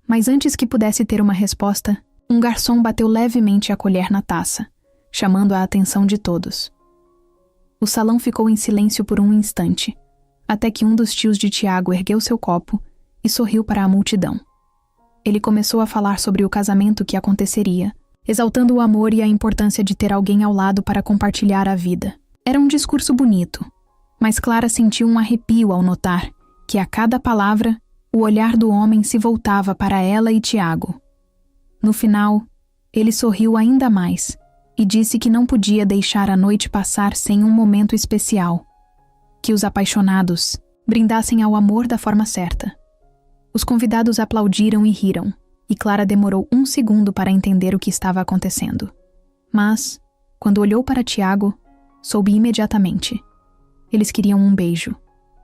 Mas antes que pudesse ter uma resposta, um garçom bateu levemente a colher na taça, chamando a atenção de todos. O salão ficou em silêncio por um instante, até que um dos tios de Tiago ergueu seu copo e sorriu para a multidão. Ele começou a falar sobre o casamento que aconteceria, exaltando o amor e a importância de ter alguém ao lado para compartilhar a vida. Era um discurso bonito, mas Clara sentiu um arrepio ao notar que a cada palavra, o olhar do homem se voltava para ela e Tiago. No final, ele sorriu ainda mais e disse que não podia deixar a noite passar sem um momento especial, que os apaixonados brindassem ao amor da forma certa. Os convidados aplaudiram e riram, e Clara demorou um segundo para entender o que estava acontecendo. Mas, quando olhou para Tiago, soube imediatamente. Eles queriam um beijo.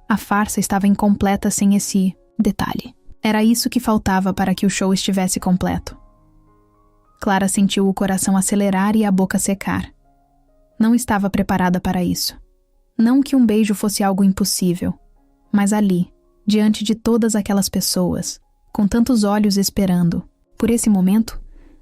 A farsa estava incompleta sem esse detalhe. Era isso que faltava para que o show estivesse completo. Clara sentiu o coração acelerar e a boca secar. Não estava preparada para isso. Não que um beijo fosse algo impossível, mas ali, diante de todas aquelas pessoas, com tantos olhos esperando, por esse momento,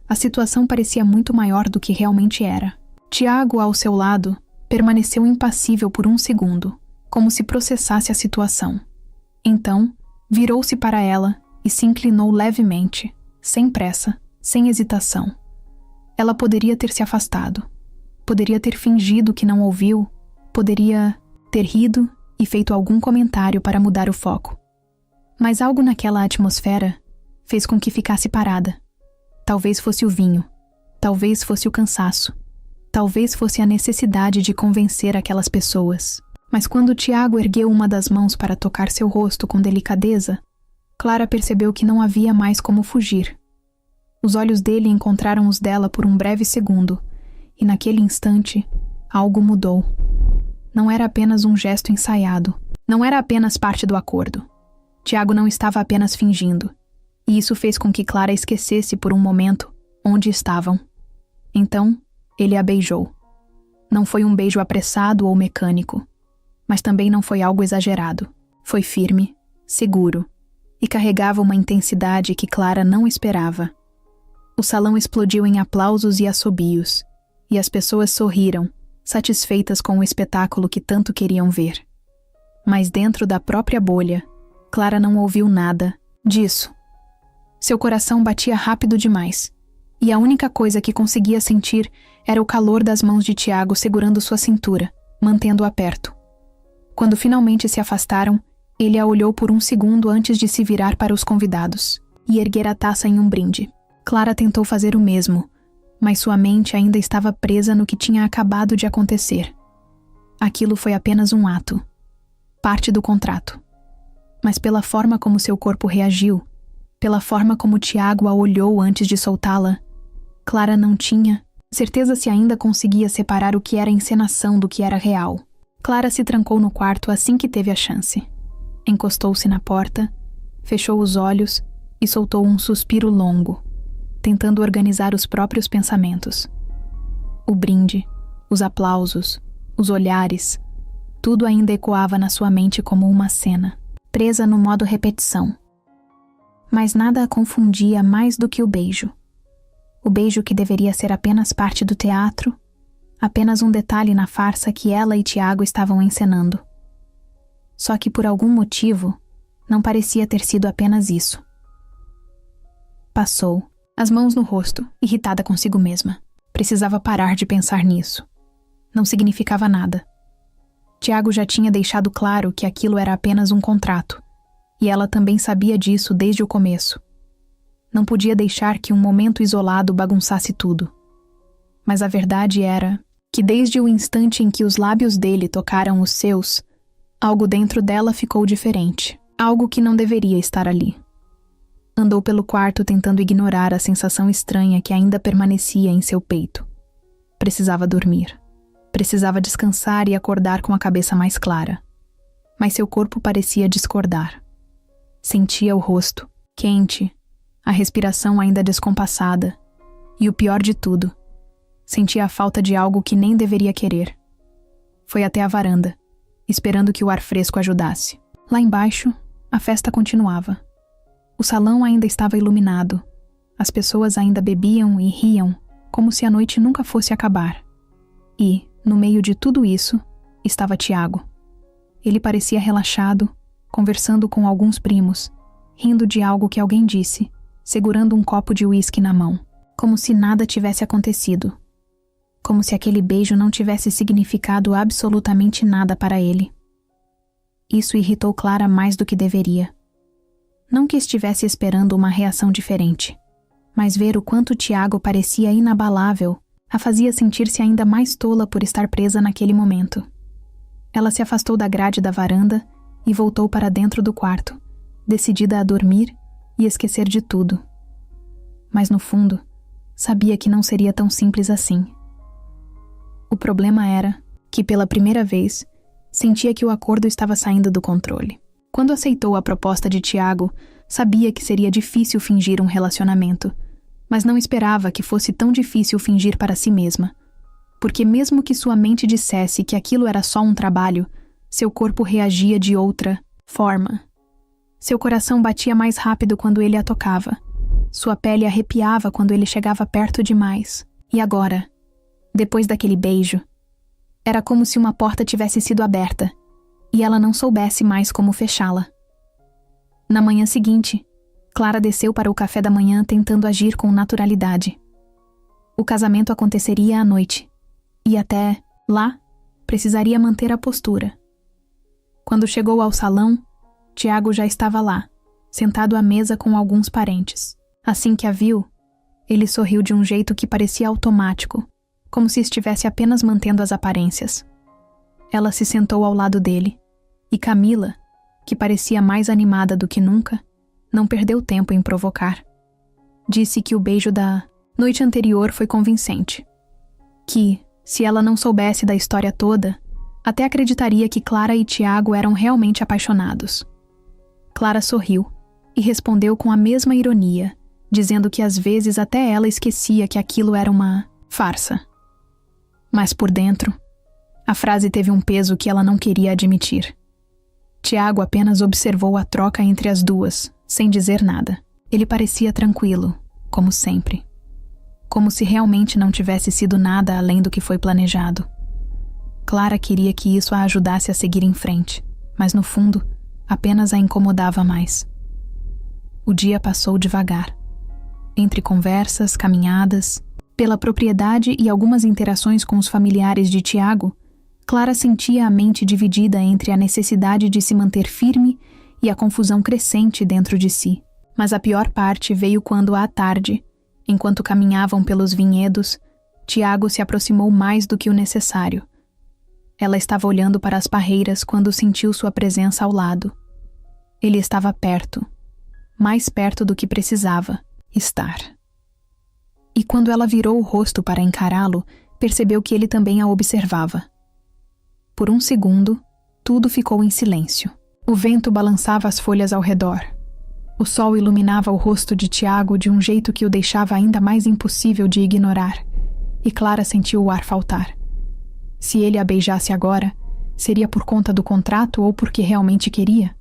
a situação parecia muito maior do que realmente era. Tiago, ao seu lado, permaneceu impassível por um segundo, como se processasse a situação. Então, virou-se para ela e se inclinou levemente, sem pressa, sem hesitação. Ela poderia ter se afastado, poderia ter fingido que não ouviu, poderia ter rido e feito algum comentário para mudar o foco. Mas algo naquela atmosfera fez com que ficasse parada. Talvez fosse o vinho, talvez fosse o cansaço, talvez fosse a necessidade de convencer aquelas pessoas. Mas quando Tiago ergueu uma das mãos para tocar seu rosto com delicadeza, Clara percebeu que não havia mais como fugir. Os olhos dele encontraram os dela por um breve segundo, e naquele instante, algo mudou. Não era apenas um gesto ensaiado, não era apenas parte do acordo. Tiago não estava apenas fingindo, e isso fez com que Clara esquecesse por um momento onde estavam. Então, ele a beijou. Não foi um beijo apressado ou mecânico, mas também não foi algo exagerado. Foi firme, seguro, e carregava uma intensidade que Clara não esperava. O salão explodiu em aplausos e assobios, e as pessoas sorriram, satisfeitas com o espetáculo que tanto queriam ver. Mas dentro da própria bolha, Clara não ouviu nada disso. Seu coração batia rápido demais, e a única coisa que conseguia sentir era o calor das mãos de Tiago segurando sua cintura, mantendo-a perto. Quando finalmente se afastaram, ele a olhou por um segundo antes de se virar para os convidados e erguer a taça em um brinde. Clara tentou fazer o mesmo, mas sua mente ainda estava presa no que tinha acabado de acontecer. Aquilo foi apenas um ato, parte do contrato. Mas pela forma como seu corpo reagiu, pela forma como Tiago a olhou antes de soltá-la, Clara não tinha certeza se ainda conseguia separar o que era encenação do que era real. Clara se trancou no quarto assim que teve a chance. Encostou-se na porta, fechou os olhos e soltou um suspiro longo, tentando organizar os próprios pensamentos. O brinde, os aplausos, os olhares, tudo ainda ecoava na sua mente como uma cena, presa no modo repetição. Mas nada a confundia mais do que o beijo. O beijo que deveria ser apenas parte do teatro, apenas um detalhe na farsa que ela e Tiago estavam encenando. Só que por algum motivo, não parecia ter sido apenas isso. Passou, as mãos no rosto, irritada consigo mesma. Precisava parar de pensar nisso. Não significava nada. Tiago já tinha deixado claro que aquilo era apenas um contrato, E ela também sabia disso desde o começo. Não podia deixar que um momento isolado bagunçasse tudo. Mas a verdade era que desde o instante em que os lábios dele tocaram os seus, algo dentro dela ficou diferente. Algo que não deveria estar ali. Andou pelo quarto tentando ignorar a sensação estranha que ainda permanecia em seu peito. Precisava dormir. Precisava descansar e acordar com a cabeça mais clara. Mas seu corpo parecia discordar. Sentia o rosto, quente, a respiração ainda descompassada. E o pior de tudo, sentia a falta de algo que nem deveria querer. Foi até a varanda, esperando que o ar fresco ajudasse. Lá embaixo, a festa continuava. O salão ainda estava iluminado. As pessoas ainda bebiam e riam, como se a noite nunca fosse acabar. E, no meio de tudo isso, estava Tiago. Ele parecia relaxado, conversando com alguns primos, rindo de algo que alguém disse, segurando um copo de uísque na mão, como se nada tivesse acontecido. Como se aquele beijo não tivesse significado absolutamente nada para ele. Isso irritou Clara mais do que deveria. Não que estivesse esperando uma reação diferente, mas ver o quanto Tiago parecia inabalável a fazia sentir-se ainda mais tola por estar presa naquele momento. Ela se afastou da grade da varanda e voltou para dentro do quarto, decidida a dormir e esquecer de tudo. Mas no fundo, sabia que não seria tão simples assim. O problema era que, pela primeira vez, sentia que o acordo estava saindo do controle. Quando aceitou a proposta de Tiago, sabia que seria difícil fingir um relacionamento, mas não esperava que fosse tão difícil fingir para si mesma. Porque mesmo que sua mente dissesse que aquilo era só um trabalho, seu corpo reagia de outra forma. Seu coração batia mais rápido quando ele a tocava. Sua pele arrepiava quando ele chegava perto demais. E agora, depois daquele beijo, era como se uma porta tivesse sido aberta e ela não soubesse mais como fechá-la. Na manhã seguinte, Clara desceu para o café da manhã tentando agir com naturalidade. O casamento aconteceria à noite, e até lá, precisaria manter a postura. Quando chegou ao salão, Tiago já estava lá, sentado à mesa com alguns parentes. Assim que a viu, ele sorriu de um jeito que parecia automático, como se estivesse apenas mantendo as aparências. Ela se sentou ao lado dele, e Camila, que parecia mais animada do que nunca, não perdeu tempo em provocar. Disse que o beijo da noite anterior foi convincente. Que, se ela não soubesse da história toda, até acreditaria que Clara e Tiago eram realmente apaixonados. Clara sorriu e respondeu com a mesma ironia, dizendo que às vezes até ela esquecia que aquilo era uma farsa. Mas por dentro, a frase teve um peso que ela não queria admitir. Tiago apenas observou a troca entre as duas, sem dizer nada. Ele parecia tranquilo, como sempre. Como se realmente não tivesse sido nada além do que foi planejado. Clara queria que isso a ajudasse a seguir em frente, mas no fundo, apenas a incomodava mais. O dia passou devagar. Entre conversas, caminhadas, pela propriedade e algumas interações com os familiares de Tiago, Clara sentia a mente dividida entre a necessidade de se manter firme e a confusão crescente dentro de si. Mas a pior parte veio quando, à tarde, enquanto caminhavam pelos vinhedos, Tiago se aproximou mais do que o necessário. Ela estava olhando para as parreiras quando sentiu sua presença ao lado. Ele estava perto, mais perto do que precisava estar. E quando ela virou o rosto para encará-lo, percebeu que ele também a observava. Por um segundo, tudo ficou em silêncio. O vento balançava as folhas ao redor. O sol iluminava o rosto de Tiago de um jeito que o deixava ainda mais impossível de ignorar, e Clara sentiu o ar faltar. Se ele a beijasse agora, seria por conta do contrato ou porque realmente queria?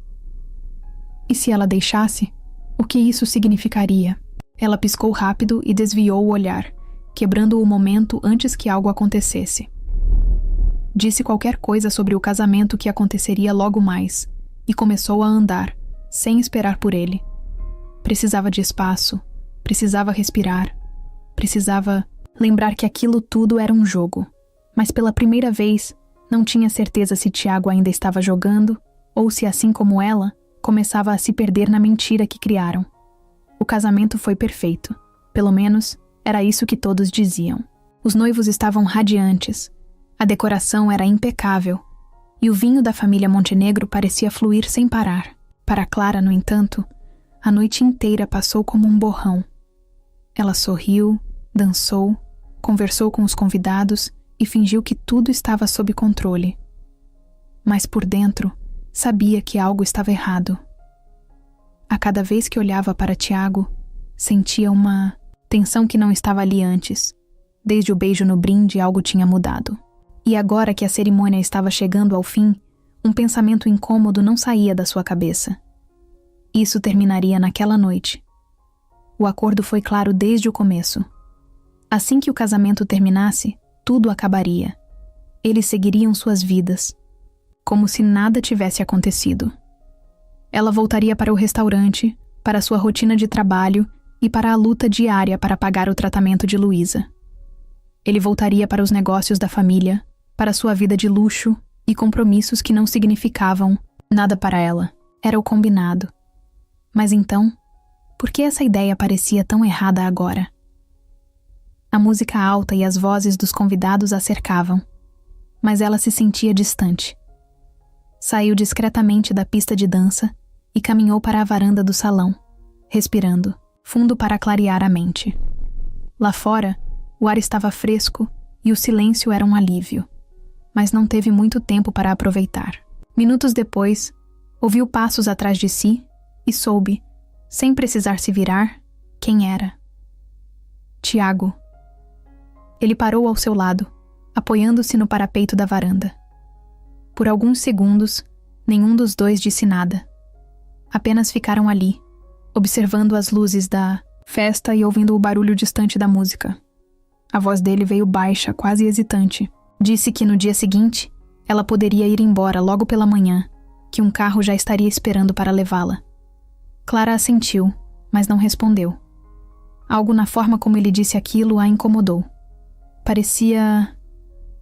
E se ela deixasse, o que isso significaria? Ela piscou rápido e desviou o olhar, quebrando o momento antes que algo acontecesse. Disse qualquer coisa sobre o casamento que aconteceria logo mais, e começou a andar, sem esperar por ele. Precisava de espaço, precisava respirar, precisava lembrar que aquilo tudo era um jogo. Mas pela primeira vez, não tinha certeza se Tiago ainda estava jogando, ou se, assim como ela, começava a se perder na mentira que criaram. O casamento foi perfeito. Pelo menos, era isso que todos diziam. Os noivos estavam radiantes. A decoração era impecável. E o vinho da família Montenegro parecia fluir sem parar. Para Clara, no entanto, a noite inteira passou como um borrão. Ela sorriu, dançou, conversou com os convidados e fingiu que tudo estava sob controle. Mas por dentro, sabia que algo estava errado. A cada vez que olhava para Tiago, sentia uma tensão que não estava ali antes. Desde o beijo no brinde, algo tinha mudado. E agora que a cerimônia estava chegando ao fim, um pensamento incômodo não saía da sua cabeça. Isso terminaria naquela noite. O acordo foi claro desde o começo. Assim que o casamento terminasse, tudo acabaria. Eles seguiriam suas vidas, como se nada tivesse acontecido. Ela voltaria para o restaurante, para sua rotina de trabalho e para a luta diária para pagar o tratamento de Luísa. Ele voltaria para os negócios da família, para sua vida de luxo e compromissos que não significavam nada para ela. Era o combinado. Mas então, por que essa ideia parecia tão errada agora? A música alta e as vozes dos convidados a cercavam, mas ela se sentia distante. Saiu discretamente da pista de dança e caminhou para a varanda do salão, respirando fundo para clarear a mente. Lá fora, o ar estava fresco e o silêncio era um alívio, mas não teve muito tempo para aproveitar. Minutos depois, ouviu passos atrás de si e soube, sem precisar se virar, quem era. Tiago. Ele parou ao seu lado, apoiando-se no parapeito da varanda. Por alguns segundos, nenhum dos dois disse nada. Apenas ficaram ali, observando as luzes da festa e ouvindo o barulho distante da música. A voz dele veio baixa, quase hesitante. Disse que no dia seguinte, ela poderia ir embora logo pela manhã, que um carro já estaria esperando para levá-la. Clara assentiu, mas não respondeu. Algo na forma como ele disse aquilo a incomodou. Parecia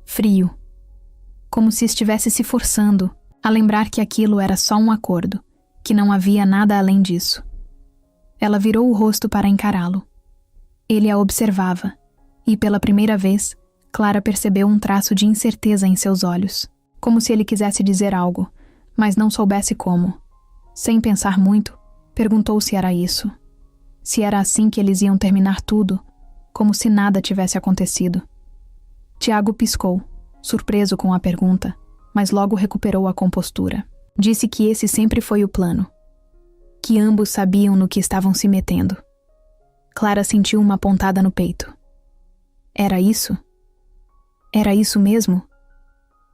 frio, como se estivesse se forçando a lembrar que aquilo era só um acordo, que não havia nada além disso. Ela virou o rosto para encará-lo. Ele a observava, e pela primeira vez, Clara percebeu um traço de incerteza em seus olhos, como se ele quisesse dizer algo, mas não soubesse como. Sem pensar muito, perguntou se era isso. Se era assim que eles iam terminar tudo, como se nada tivesse acontecido. Tiago piscou, surpreso com a pergunta, mas logo recuperou a compostura. Disse que esse sempre foi o plano, que ambos sabiam no que estavam se metendo. Clara sentiu uma pontada no peito. Era isso? Era isso mesmo?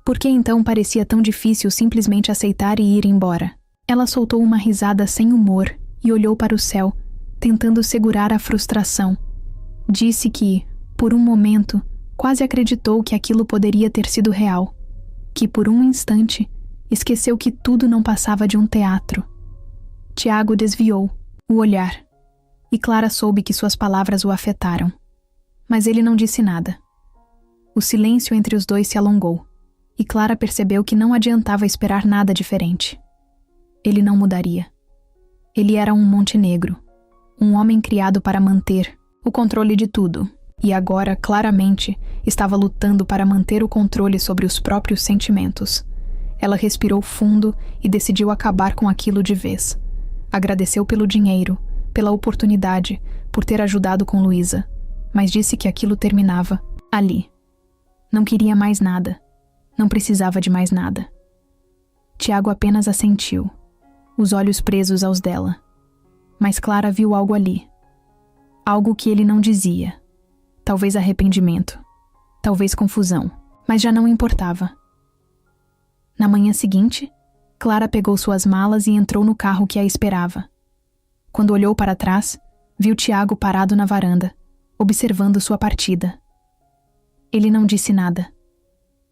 Por que então parecia tão difícil simplesmente aceitar e ir embora? Ela soltou uma risada sem humor e olhou para o céu, tentando segurar a frustração. Disse que, por um momento, quase acreditou que aquilo poderia ter sido real, que por um instante esqueceu que tudo não passava de um teatro. Tiago desviou o olhar, e Clara soube que suas palavras o afetaram. Mas ele não disse nada. O silêncio entre os dois se alongou, e Clara percebeu que não adiantava esperar nada diferente. Ele não mudaria. Ele era um Montenegro, um homem criado para manter o controle de tudo, e agora, claramente, estava lutando para manter o controle sobre os próprios sentimentos. Ela respirou fundo e decidiu acabar com aquilo de vez. Agradeceu pelo dinheiro, pela oportunidade, por ter ajudado com Luísa, mas disse que aquilo terminava ali. Não queria mais nada. Não precisava de mais nada. Tiago apenas assentiu, os olhos presos aos dela. Mas Clara viu algo ali. Algo que ele não dizia. Talvez arrependimento. Talvez confusão. Mas já não importava. Na manhã seguinte, Clara pegou suas malas e entrou no carro que a esperava. Quando olhou para trás, viu Tiago parado na varanda, observando sua partida. Ele não disse nada.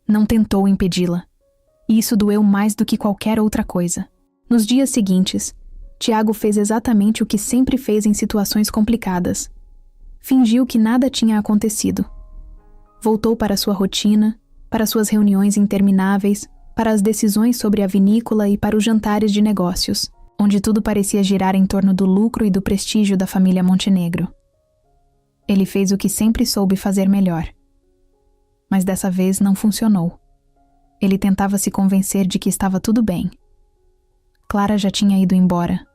Não tentou impedi-la. E isso doeu mais do que qualquer outra coisa. Nos dias seguintes, Tiago fez exatamente o que sempre fez em situações complicadas. Fingiu que nada tinha acontecido. Voltou para sua rotina, para suas reuniões intermináveis, para as decisões sobre a vinícola e para os jantares de negócios. onde tudo parecia girar em torno do lucro e do prestígio da família Montenegro. Ele fez o que sempre soube fazer melhor. Mas dessa vez não funcionou. Ele tentava se convencer de que estava tudo bem. Clara já tinha ido embora.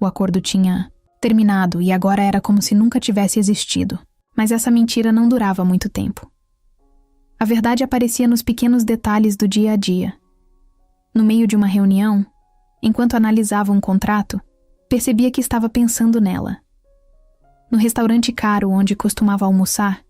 O acordo tinha terminado e agora era como se nunca tivesse existido. Mas essa mentira não durava muito tempo. A verdade aparecia nos pequenos detalhes do dia a dia. No meio de uma reunião, enquanto analisava um contrato, percebia que estava pensando nela. No restaurante caro onde costumava almoçar,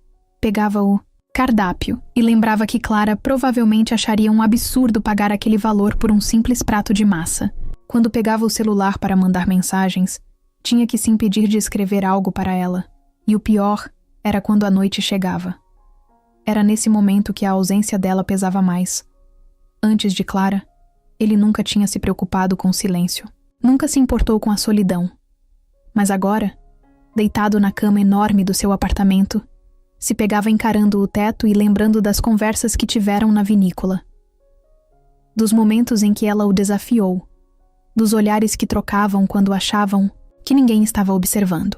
pegava o cardápio e lembrava que Clara provavelmente acharia um absurdo pagar aquele valor por um simples prato de massa. Quando pegava o celular para mandar mensagens, tinha que se impedir de escrever algo para ela. E o pior era quando a noite chegava. Era nesse momento que a ausência dela pesava mais. Antes de Clara, ele nunca tinha se preocupado com o silêncio. Nunca se importou com a solidão. Mas agora, deitado na cama enorme do seu apartamento, se pegava encarando o teto e lembrando das conversas que tiveram na vinícola. Dos momentos em que ela o desafiou. Dos olhares que trocavam quando achavam que ninguém estava observando.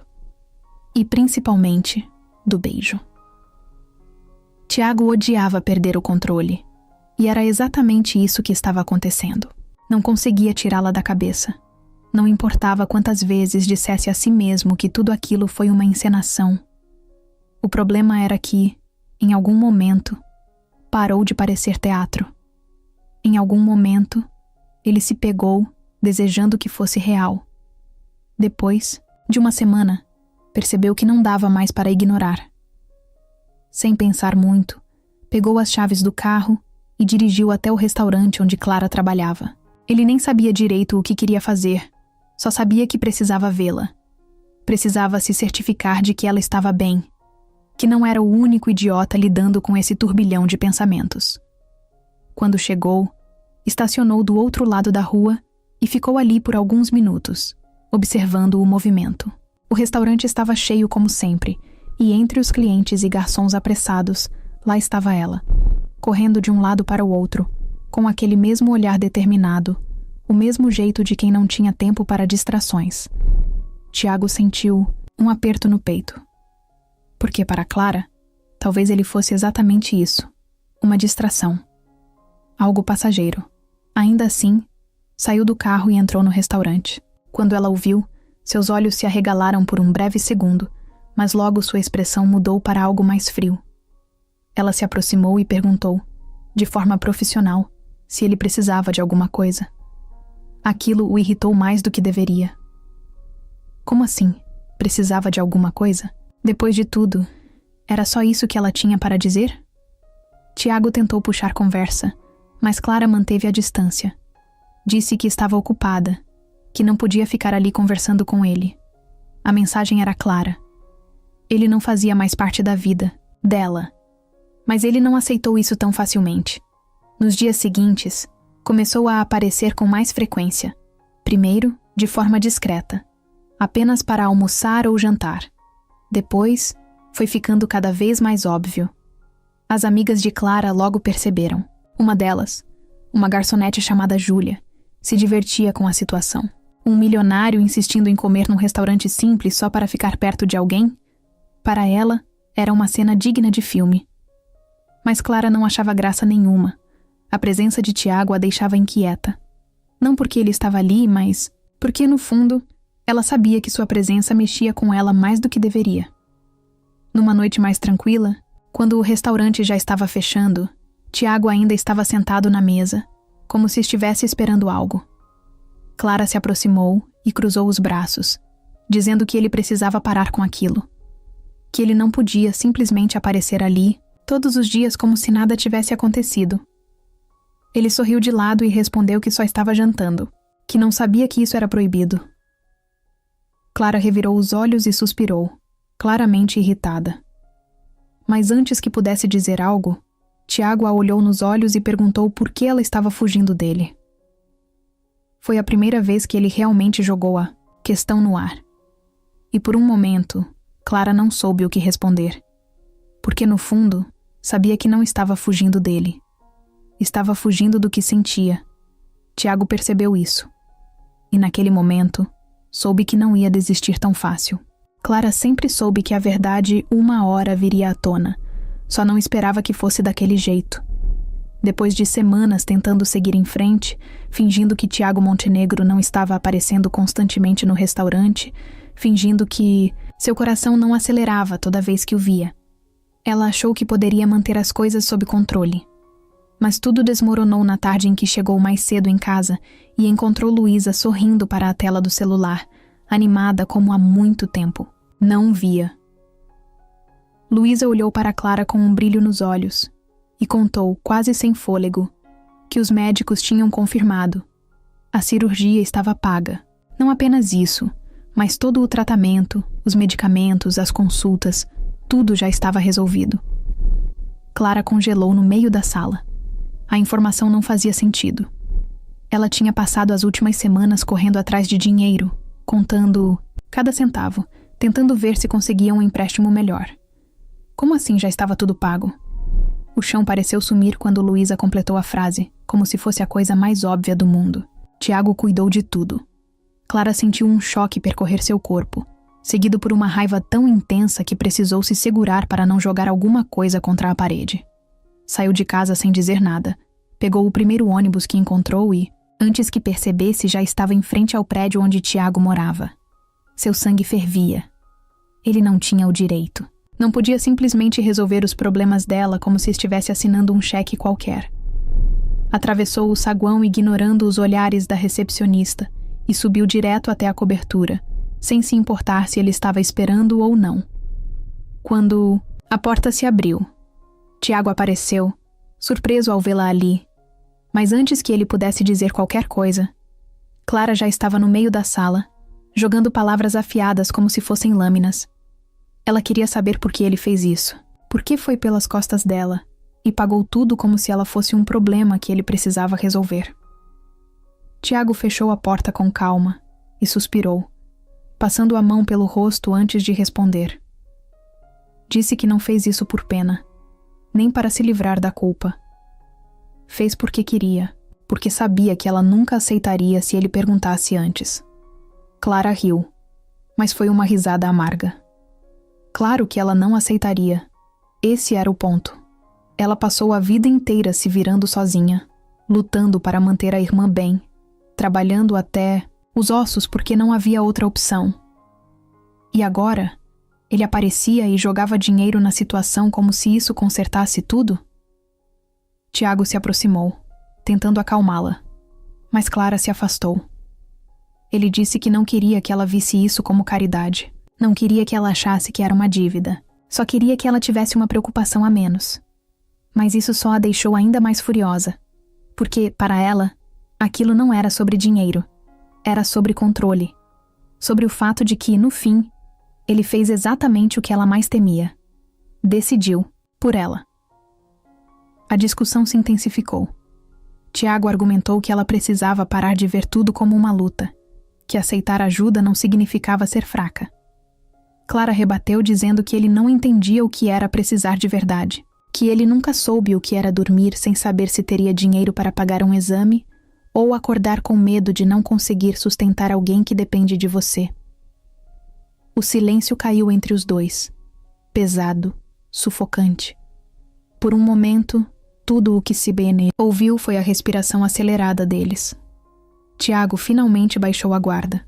E principalmente, do beijo. Tiago odiava perder o controle. E era exatamente isso que estava acontecendo. Não conseguia tirá-la da cabeça. Não importava quantas vezes dissesse a si mesmo que tudo aquilo foi uma encenação. O problema era que, em algum momento, parou de parecer teatro. Em algum momento, ele se pegou, desejando que fosse real. Depois, de uma semana, percebeu que não dava mais para ignorar. Sem pensar muito, pegou as chaves do carro e dirigiu até o restaurante onde Clara trabalhava. Ele nem sabia direito o que queria fazer, só sabia que precisava vê-la. Precisava se certificar de que ela estava bem, que não era o único idiota lidando com esse turbilhão de pensamentos. Quando chegou, estacionou do outro lado da rua e ficou ali por alguns minutos, observando o movimento. O restaurante estava cheio como sempre, e entre os clientes e garçons apressados, lá estava ela, correndo de um lado para o outro, com aquele mesmo olhar determinado, o mesmo jeito de quem não tinha tempo para distrações. Tiago sentiu um aperto no peito. Porque para Clara, talvez ele fosse exatamente isso, uma distração. Algo passageiro. Ainda assim, saiu do carro e entrou no restaurante. Quando ela o viu, seus olhos se arregalaram por um breve segundo, mas logo sua expressão mudou para algo mais frio. Ela se aproximou e perguntou, de forma profissional, se ele precisava de alguma coisa. Aquilo o irritou mais do que deveria. Como assim? Precisava de alguma coisa? Depois de tudo, era só isso que ela tinha para dizer? Tiago tentou puxar conversa, mas Clara manteve a distância. Disse que estava ocupada, que não podia ficar ali conversando com ele. A mensagem era clara. Ele não fazia mais parte da vida dela. Mas ele não aceitou isso tão facilmente. Nos dias seguintes, começou a aparecer com mais frequência. Primeiro, de forma discreta, apenas para almoçar ou jantar. Depois, foi ficando cada vez mais óbvio. As amigas de Clara logo perceberam. Uma delas, uma garçonete chamada Júlia, se divertia com a situação. Um milionário insistindo em comer num restaurante simples só para ficar perto de alguém? Para ela, era uma cena digna de filme. Mas Clara não achava graça nenhuma. A presença de Tiago a deixava inquieta. Não porque ele estava ali, mas porque, no fundo, ela sabia que sua presença mexia com ela mais do que deveria. Numa noite mais tranquila, quando o restaurante já estava fechando, Tiago ainda estava sentado na mesa, como se estivesse esperando algo. Clara se aproximou e cruzou os braços, dizendo que ele precisava parar com aquilo. Que ele não podia simplesmente aparecer ali, todos os dias como se nada tivesse acontecido. Ele sorriu de lado e respondeu que só estava jantando, que não sabia que isso era proibido. Clara revirou os olhos e suspirou, claramente irritada. Mas antes que pudesse dizer algo, Tiago a olhou nos olhos e perguntou por que ela estava fugindo dele. Foi a primeira vez que ele realmente jogou a questão no ar. E por um momento, Clara não soube o que responder. Porque no fundo, sabia que não estava fugindo dele. Estava fugindo do que sentia. Tiago percebeu isso. e naquele momento, soube que não ia desistir tão fácil. Clara sempre soube que a verdade uma hora viria à tona, só não esperava que fosse daquele jeito. Depois de semanas tentando seguir em frente, fingindo que Tiago Montenegro não estava aparecendo constantemente no restaurante, fingindo que seu coração não acelerava toda vez que o via, ela achou que poderia manter as coisas sob controle. Mas tudo desmoronou na tarde em que chegou mais cedo em casa e encontrou Luísa sorrindo para a tela do celular, animada como há muito tempo. Não via. Luísa olhou para Clara com um brilho nos olhos e contou, quase sem fôlego, que os médicos tinham confirmado. A cirurgia estava paga. Não apenas isso, mas todo o tratamento, os medicamentos, as consultas, tudo já estava resolvido. Clara congelou no meio da sala. A informação não fazia sentido. Ela tinha passado as últimas semanas correndo atrás de dinheiro, contando cada centavo, tentando ver se conseguia um empréstimo melhor. Como assim já estava tudo pago? O chão pareceu sumir quando Luísa completou a frase, como se fosse a coisa mais óbvia do mundo. Tiago cuidou de tudo. Clara sentiu um choque percorrer seu corpo, seguido por uma raiva tão intensa que precisou se segurar para não jogar alguma coisa contra a parede. Saiu de casa sem dizer nada, pegou o primeiro ônibus que encontrou e, antes que percebesse, já estava em frente ao prédio onde Tiago morava. Seu sangue fervia. Ele não tinha o direito. Não podia simplesmente resolver os problemas dela como se estivesse assinando um cheque qualquer. Atravessou o saguão ignorando os olhares da recepcionista e subiu direto até a cobertura, sem se importar se ele estava esperando ou não. Quando a porta se abriu, Tiago apareceu, surpreso ao vê-la ali. Mas antes que ele pudesse dizer qualquer coisa, Clara já estava no meio da sala, jogando palavras afiadas como se fossem lâminas. Ela queria saber por que ele fez isso, por que foi pelas costas dela, e pagou tudo como se ela fosse um problema que ele precisava resolver. Tiago fechou a porta com calma e suspirou, passando a mão pelo rosto antes de responder. Disse que não fez isso por pena, nem para se livrar da culpa. Fez porque queria, porque sabia que ela nunca aceitaria se ele perguntasse antes. Clara riu, mas foi uma risada amarga. Claro que ela não aceitaria. Esse era o ponto. Ela passou a vida inteira se virando sozinha, lutando para manter a irmã bem, trabalhando até os ossos porque não havia outra opção. E agora, ele aparecia e jogava dinheiro na situação como se isso consertasse tudo? Tiago se aproximou, tentando acalmá-la, mas Clara se afastou. Ele disse que não queria que ela visse isso como caridade. Não queria que ela achasse que era uma dívida. Só queria que ela tivesse uma preocupação a menos. Mas isso só a deixou ainda mais furiosa. Porque, para ela, aquilo não era sobre dinheiro. Era sobre controle. Sobre o fato de que, no fim, ele fez exatamente o que ela mais temia. Decidiu, por ela. A discussão se intensificou. Tiago argumentou que ela precisava parar de ver tudo como uma luta. Que aceitar ajuda não significava ser fraca. Clara rebateu dizendo que ele não entendia o que era precisar de verdade, que ele nunca soube o que era dormir sem saber se teria dinheiro para pagar um exame ou acordar com medo de não conseguir sustentar alguém que depende de você. O silêncio caiu entre os dois, pesado, sufocante. Por um momento, tudo o que Sibene ouviu foi a respiração acelerada deles. Tiago finalmente baixou a guarda.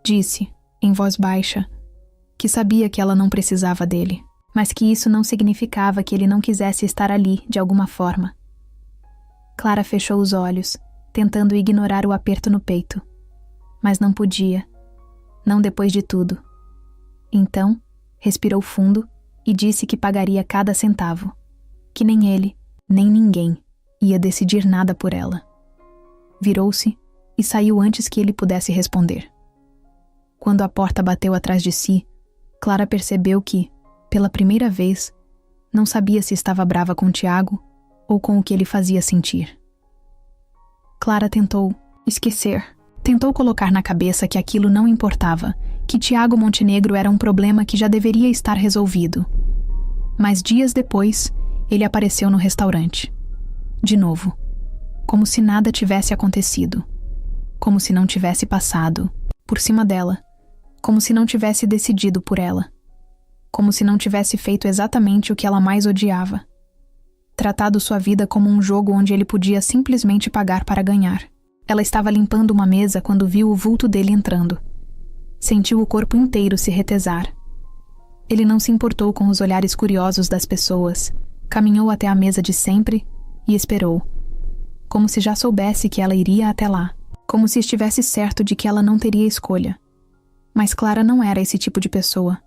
Disse, em voz baixa, que sabia que ela não precisava dele, mas que isso não significava que ele não quisesse estar ali, de alguma forma. Clara fechou os olhos, tentando ignorar o aperto no peito. Mas não podia. Não depois de tudo. Então, respirou fundo e disse que pagaria cada centavo. Que nem ele, nem ninguém, ia decidir nada por ela. Virou-se e saiu antes que ele pudesse responder. Quando a porta bateu atrás de si, Clara percebeu que, pela primeira vez, não sabia se estava brava com Tiago ou com o que ele fazia sentir. Clara tentou esquecer, tentou colocar na cabeça que aquilo não importava, que Tiago Montenegro era um problema que já deveria estar resolvido. Mas dias depois, ele apareceu no restaurante. De novo, como se nada tivesse acontecido. como se não tivesse passado por cima dela, como se não tivesse decidido por ela, como se não tivesse feito exatamente o que ela mais odiava. Tratado sua vida como um jogo onde ele podia simplesmente pagar para ganhar. Ela estava limpando uma mesa quando viu o vulto dele entrando. Sentiu o corpo inteiro se retesar. Ele não se importou com os olhares curiosos das pessoas, caminhou até a mesa de sempre e esperou, como se já soubesse que ela iria até lá, como se estivesse certo de que ela não teria escolha. Mas Clara não era esse tipo de pessoa.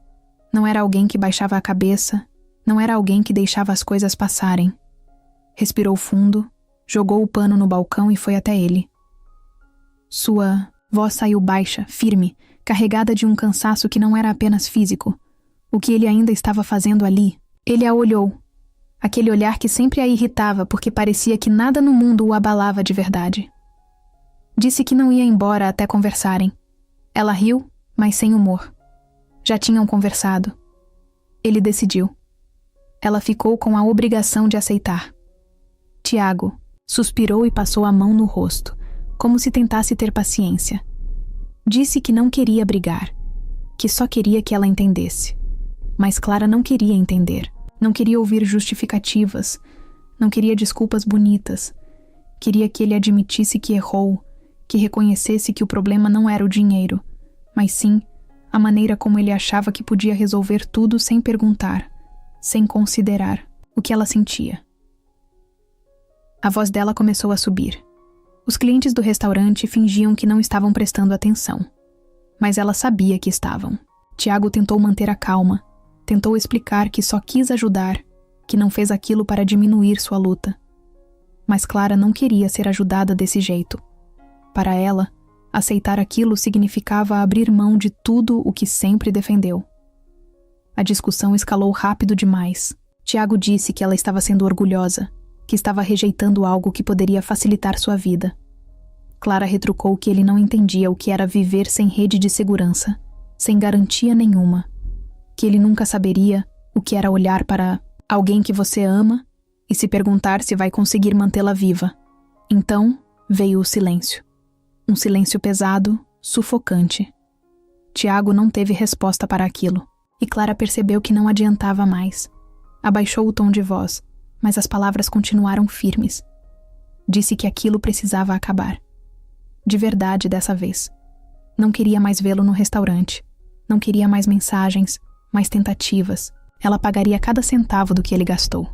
Não era alguém que baixava a cabeça, não era alguém que deixava as coisas passarem. Respirou fundo, jogou o pano no balcão e foi até ele. Sua voz saiu baixa, firme, carregada de um cansaço que não era apenas físico. O que ele ainda estava fazendo ali? Ele a olhou. Aquele olhar que sempre a irritava porque parecia que nada no mundo o abalava de verdade. Disse que não ia embora até conversarem. Ela riu, mas sem humor. Já tinham conversado. Ele decidiu. Ela ficou com a obrigação de aceitar. Tiago suspirou e passou a mão no rosto, como se tentasse ter paciência. Disse que não queria brigar, que só queria que ela entendesse. Mas Clara não queria entender. Não queria ouvir justificativas. Não queria desculpas bonitas. Queria que ele admitisse que errou, que reconhecesse que o problema não era o dinheiro, mas sim a maneira como ele achava que podia resolver tudo sem perguntar, sem considerar o que ela sentia. A voz dela começou a subir. Os clientes do restaurante fingiam que não estavam prestando atenção, mas ela sabia que estavam. Tiago tentou manter a calma, tentou explicar que só quis ajudar, que não fez aquilo para diminuir sua luta. Mas Clara não queria ser ajudada desse jeito. Para ela, aceitar aquilo significava abrir mão de tudo o que sempre defendeu. A discussão escalou rápido demais. Tiago disse que ela estava sendo orgulhosa, que estava rejeitando algo que poderia facilitar sua vida. Clara retrucou que ele não entendia o que era viver sem rede de segurança, sem garantia nenhuma, que ele nunca saberia o que era olhar para alguém que você ama e se perguntar se vai conseguir mantê-la viva. Então veio o silêncio. Um silêncio pesado, sufocante. Tiago não teve resposta para aquilo, e Clara percebeu que não adiantava mais. Abaixou o tom de voz, mas as palavras continuaram firmes. Disse que aquilo precisava acabar. De verdade dessa vez. Não queria mais vê-lo no restaurante. Não queria mais mensagens, mais tentativas. Ela pagaria cada centavo do que ele gastou.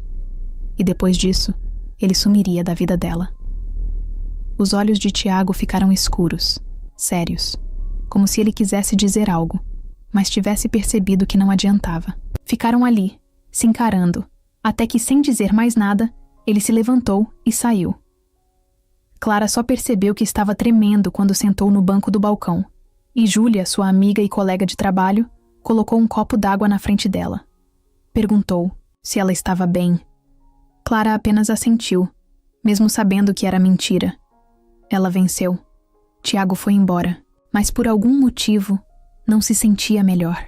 E depois disso, ele sumiria da vida dela. Os olhos de Tiago ficaram escuros, sérios, como se ele quisesse dizer algo, mas tivesse percebido que não adiantava. Ficaram ali, se encarando, até que, sem dizer mais nada, ele se levantou e saiu. Clara só percebeu que estava tremendo quando sentou no banco do balcão, e Júlia, sua amiga e colega de trabalho, colocou um copo d'água na frente dela. Perguntou se ela estava bem. Clara apenas assentiu, mesmo sabendo que era mentira. Ela venceu. Tiago foi embora, mas por algum motivo não se sentia melhor.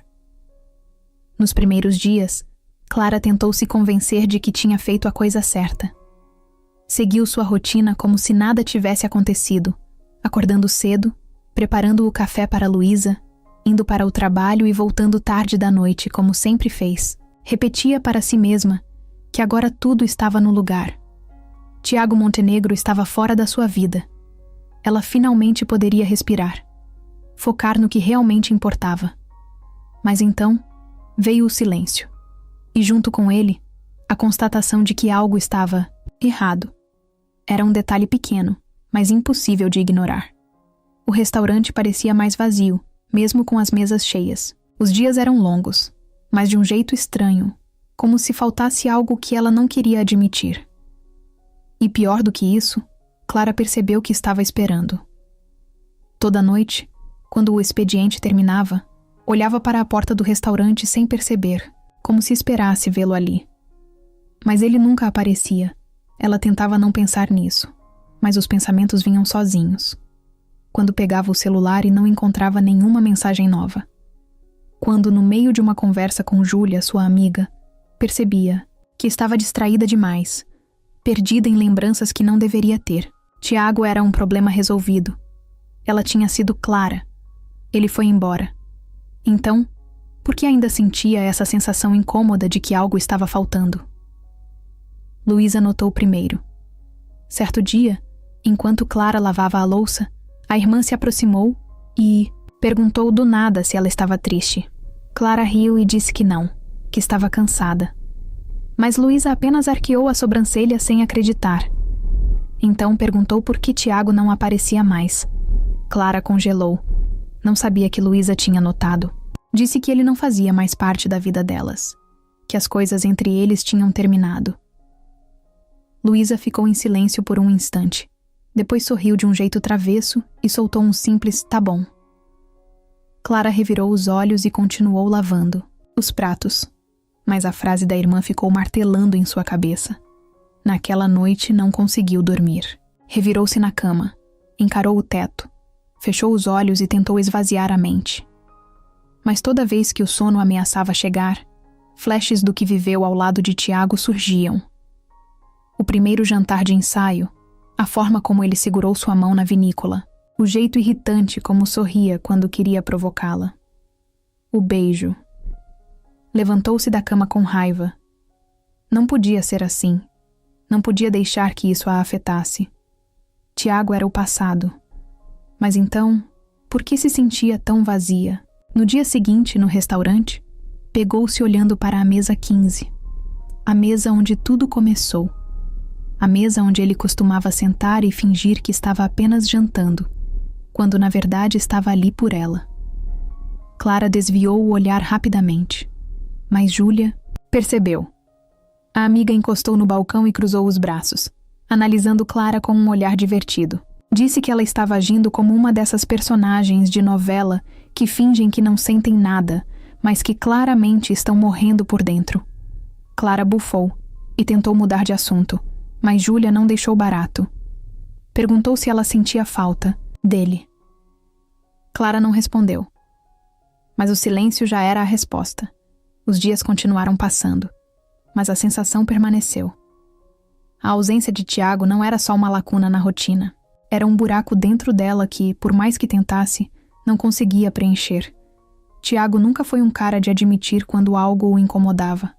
Nos primeiros dias, Clara tentou se convencer de que tinha feito a coisa certa. Seguiu sua rotina como se nada tivesse acontecido, acordando cedo, preparando o café para Luísa, indo para o trabalho e voltando tarde da noite, como sempre fez. Repetia para si mesma que agora tudo estava no lugar. Tiago Montenegro estava fora da sua vida. Ela finalmente poderia respirar, focar no que realmente importava. Mas então, veio o silêncio. E junto com ele, a constatação de que algo estava errado. Era um detalhe pequeno, mas impossível de ignorar. O restaurante parecia mais vazio, mesmo com as mesas cheias. Os dias eram longos, mas de um jeito estranho, como se faltasse algo que ela não queria admitir. E pior do que isso, Clara percebeu que estava esperando. Toda noite, quando o expediente terminava, olhava para a porta do restaurante sem perceber, como se esperasse vê-lo ali. Mas ele nunca aparecia. Ela tentava não pensar nisso, mas os pensamentos vinham sozinhos. Quando pegava o celular e não encontrava nenhuma mensagem nova. Quando, no meio de uma conversa com Júlia, sua amiga, percebia que estava distraída demais, perdida em lembranças que não deveria ter. Tiago era um problema resolvido. Ela tinha sido Clara. Ele foi embora. Então, por que ainda sentia essa sensação incômoda de que algo estava faltando? Luísa notou primeiro. Certo dia, enquanto Clara lavava a louça, a irmã se aproximou e perguntou do nada se ela estava triste. Clara riu e disse que não, que estava cansada. Mas Luísa apenas arqueou a sobrancelha sem acreditar. Então perguntou por que Tiago não aparecia mais. Clara congelou. Não sabia que Luísa tinha notado. Disse que ele não fazia mais parte da vida delas, que as coisas entre eles tinham terminado. Luísa ficou em silêncio por um instante. Depois sorriu de um jeito travesso e soltou um simples "tá bom". Clara revirou os olhos e continuou lavando os pratos. Mas a frase da irmã ficou martelando em sua cabeça. Naquela noite não conseguiu dormir. Revirou-se na cama, encarou o teto, fechou os olhos e tentou esvaziar a mente. Mas toda vez que o sono ameaçava chegar, flashes do que viveu ao lado de Tiago surgiam. O primeiro jantar de ensaio, a forma como ele segurou sua mão na vinícola, o jeito irritante como sorria quando queria provocá-la. O beijo. Levantou-se da cama com raiva. Não podia ser assim. Não podia deixar que isso a afetasse. Tiago era o passado. Mas então, por que se sentia tão vazia? No dia seguinte, no restaurante, pegou-se olhando para a mesa 15. A mesa onde tudo começou. A mesa onde ele costumava sentar e fingir que estava apenas jantando, quando na verdade estava ali por ela. Clara desviou o olhar rapidamente, mas Júlia percebeu. A amiga encostou no balcão e cruzou os braços, analisando Clara com um olhar divertido. Disse que ela estava agindo como uma dessas personagens de novela que fingem que não sentem nada, mas que claramente estão morrendo por dentro. Clara bufou e tentou mudar de assunto, mas Júlia não deixou barato. Perguntou se ela sentia falta dele. Clara não respondeu. Mas o silêncio já era a resposta. Os dias continuaram passando, mas a sensação permaneceu. A ausência de Tiago não era só uma lacuna na rotina. Era um buraco dentro dela que, por mais que tentasse, não conseguia preencher. Tiago nunca foi um cara de admitir quando algo o incomodava.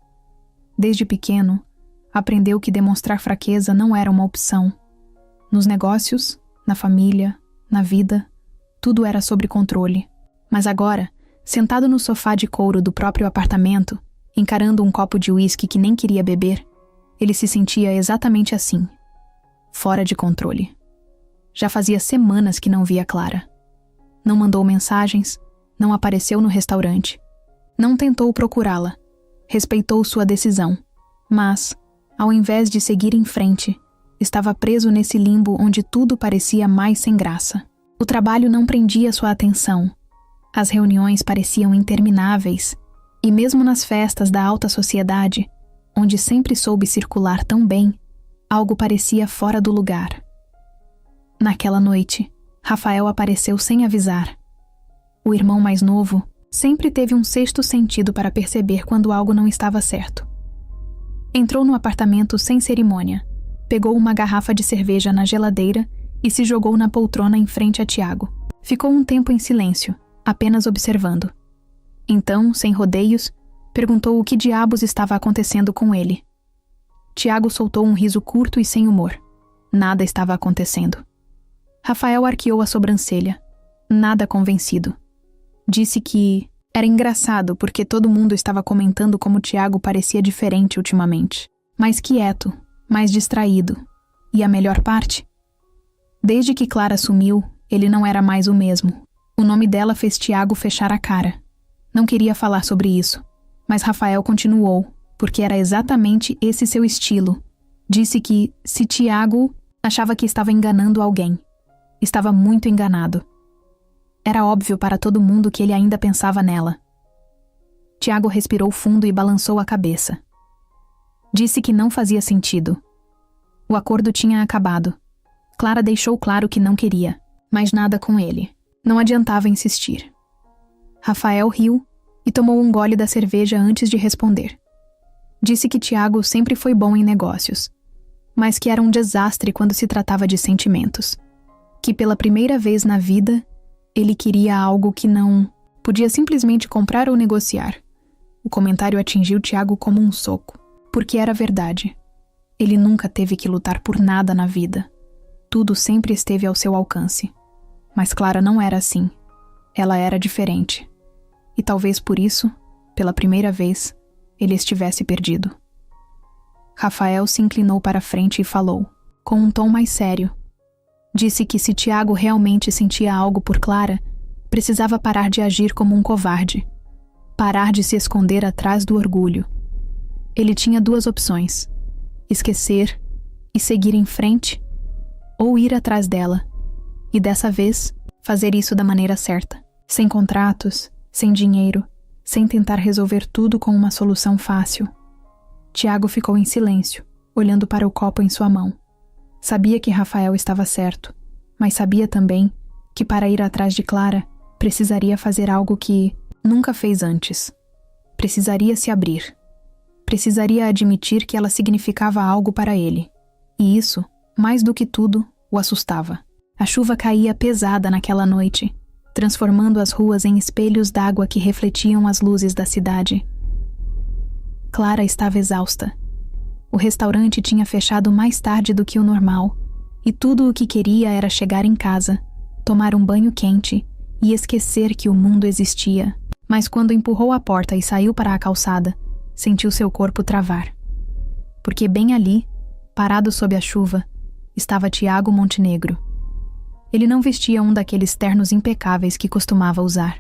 Desde pequeno, aprendeu que demonstrar fraqueza não era uma opção. Nos negócios, na família, na vida, tudo era sob controle. Mas agora, sentado no sofá de couro do próprio apartamento, encarando um copo de uísque que nem queria beber, ele se sentia exatamente assim, fora de controle. Já fazia semanas que não via Clara. Não mandou mensagens, não apareceu no restaurante. Não tentou procurá-la. Respeitou sua decisão. Mas, ao invés de seguir em frente, estava preso nesse limbo onde tudo parecia mais sem graça. O trabalho não prendia sua atenção. As reuniões pareciam intermináveis. E mesmo nas festas da alta sociedade, onde sempre soube circular tão bem, algo parecia fora do lugar. Naquela noite, Rafael apareceu sem avisar. O irmão mais novo sempre teve um sexto sentido para perceber quando algo não estava certo. Entrou no apartamento sem cerimônia, pegou uma garrafa de cerveja na geladeira e se jogou na poltrona em frente a Tiago. Ficou um tempo em silêncio, apenas observando. Então, sem rodeios, perguntou o que diabos estava acontecendo com ele. Tiago soltou um riso curto e sem humor. Nada estava acontecendo. Rafael arqueou a sobrancelha, nada convencido. Disse que era engraçado porque todo mundo estava comentando como Tiago parecia diferente ultimamente. Mais quieto, mais distraído. E a melhor parte? Desde que Clara sumiu, ele não era mais o mesmo. O nome dela fez Tiago fechar a cara. Não queria falar sobre isso, mas Rafael continuou, porque era exatamente esse seu estilo. Disse que, se Tiago achava que estava enganando alguém, estava muito enganado. Era óbvio para todo mundo que ele ainda pensava nela. Tiago respirou fundo e balançou a cabeça. Disse que não fazia sentido. O acordo tinha acabado. Clara deixou claro que não queria, mas nada com ele. Não adiantava insistir. Rafael riu e tomou um gole da cerveja antes de responder. Disse que Tiago sempre foi bom em negócios, mas que era um desastre quando se tratava de sentimentos. Que pela primeira vez na vida, ele queria algo que não podia simplesmente comprar ou negociar. O comentário atingiu Tiago como um soco, porque era verdade. Ele nunca teve que lutar por nada na vida. Tudo sempre esteve ao seu alcance. Mas Clara não era assim. Ela era diferente. E talvez por isso, pela primeira vez, ele estivesse perdido. Rafael se inclinou para a frente e falou, com um tom mais sério. Disse que se Tiago realmente sentia algo por Clara, precisava parar de agir como um covarde. Parar de se esconder atrás do orgulho. Ele tinha duas opções: esquecer e seguir em frente, ou ir atrás dela, e dessa vez fazer isso da maneira certa, sem contratos, sem dinheiro, sem tentar resolver tudo com uma solução fácil. Tiago ficou em silêncio, olhando para o copo em sua mão. Sabia que Rafael estava certo, mas sabia também que para ir atrás de Clara, precisaria fazer algo que nunca fez antes. Precisaria se abrir. Precisaria admitir que ela significava algo para ele. E isso, mais do que tudo, o assustava. A chuva caía pesada naquela noite, transformando as ruas em espelhos d'água que refletiam as luzes da cidade. Clara estava exausta. O restaurante tinha fechado mais tarde do que o normal, e tudo o que queria era chegar em casa, tomar um banho quente e esquecer que o mundo existia. Mas quando empurrou a porta e saiu para a calçada, sentiu seu corpo travar. Porque bem ali, parado sob a chuva, estava Tiago Montenegro. Ele não vestia um daqueles ternos impecáveis que costumava usar.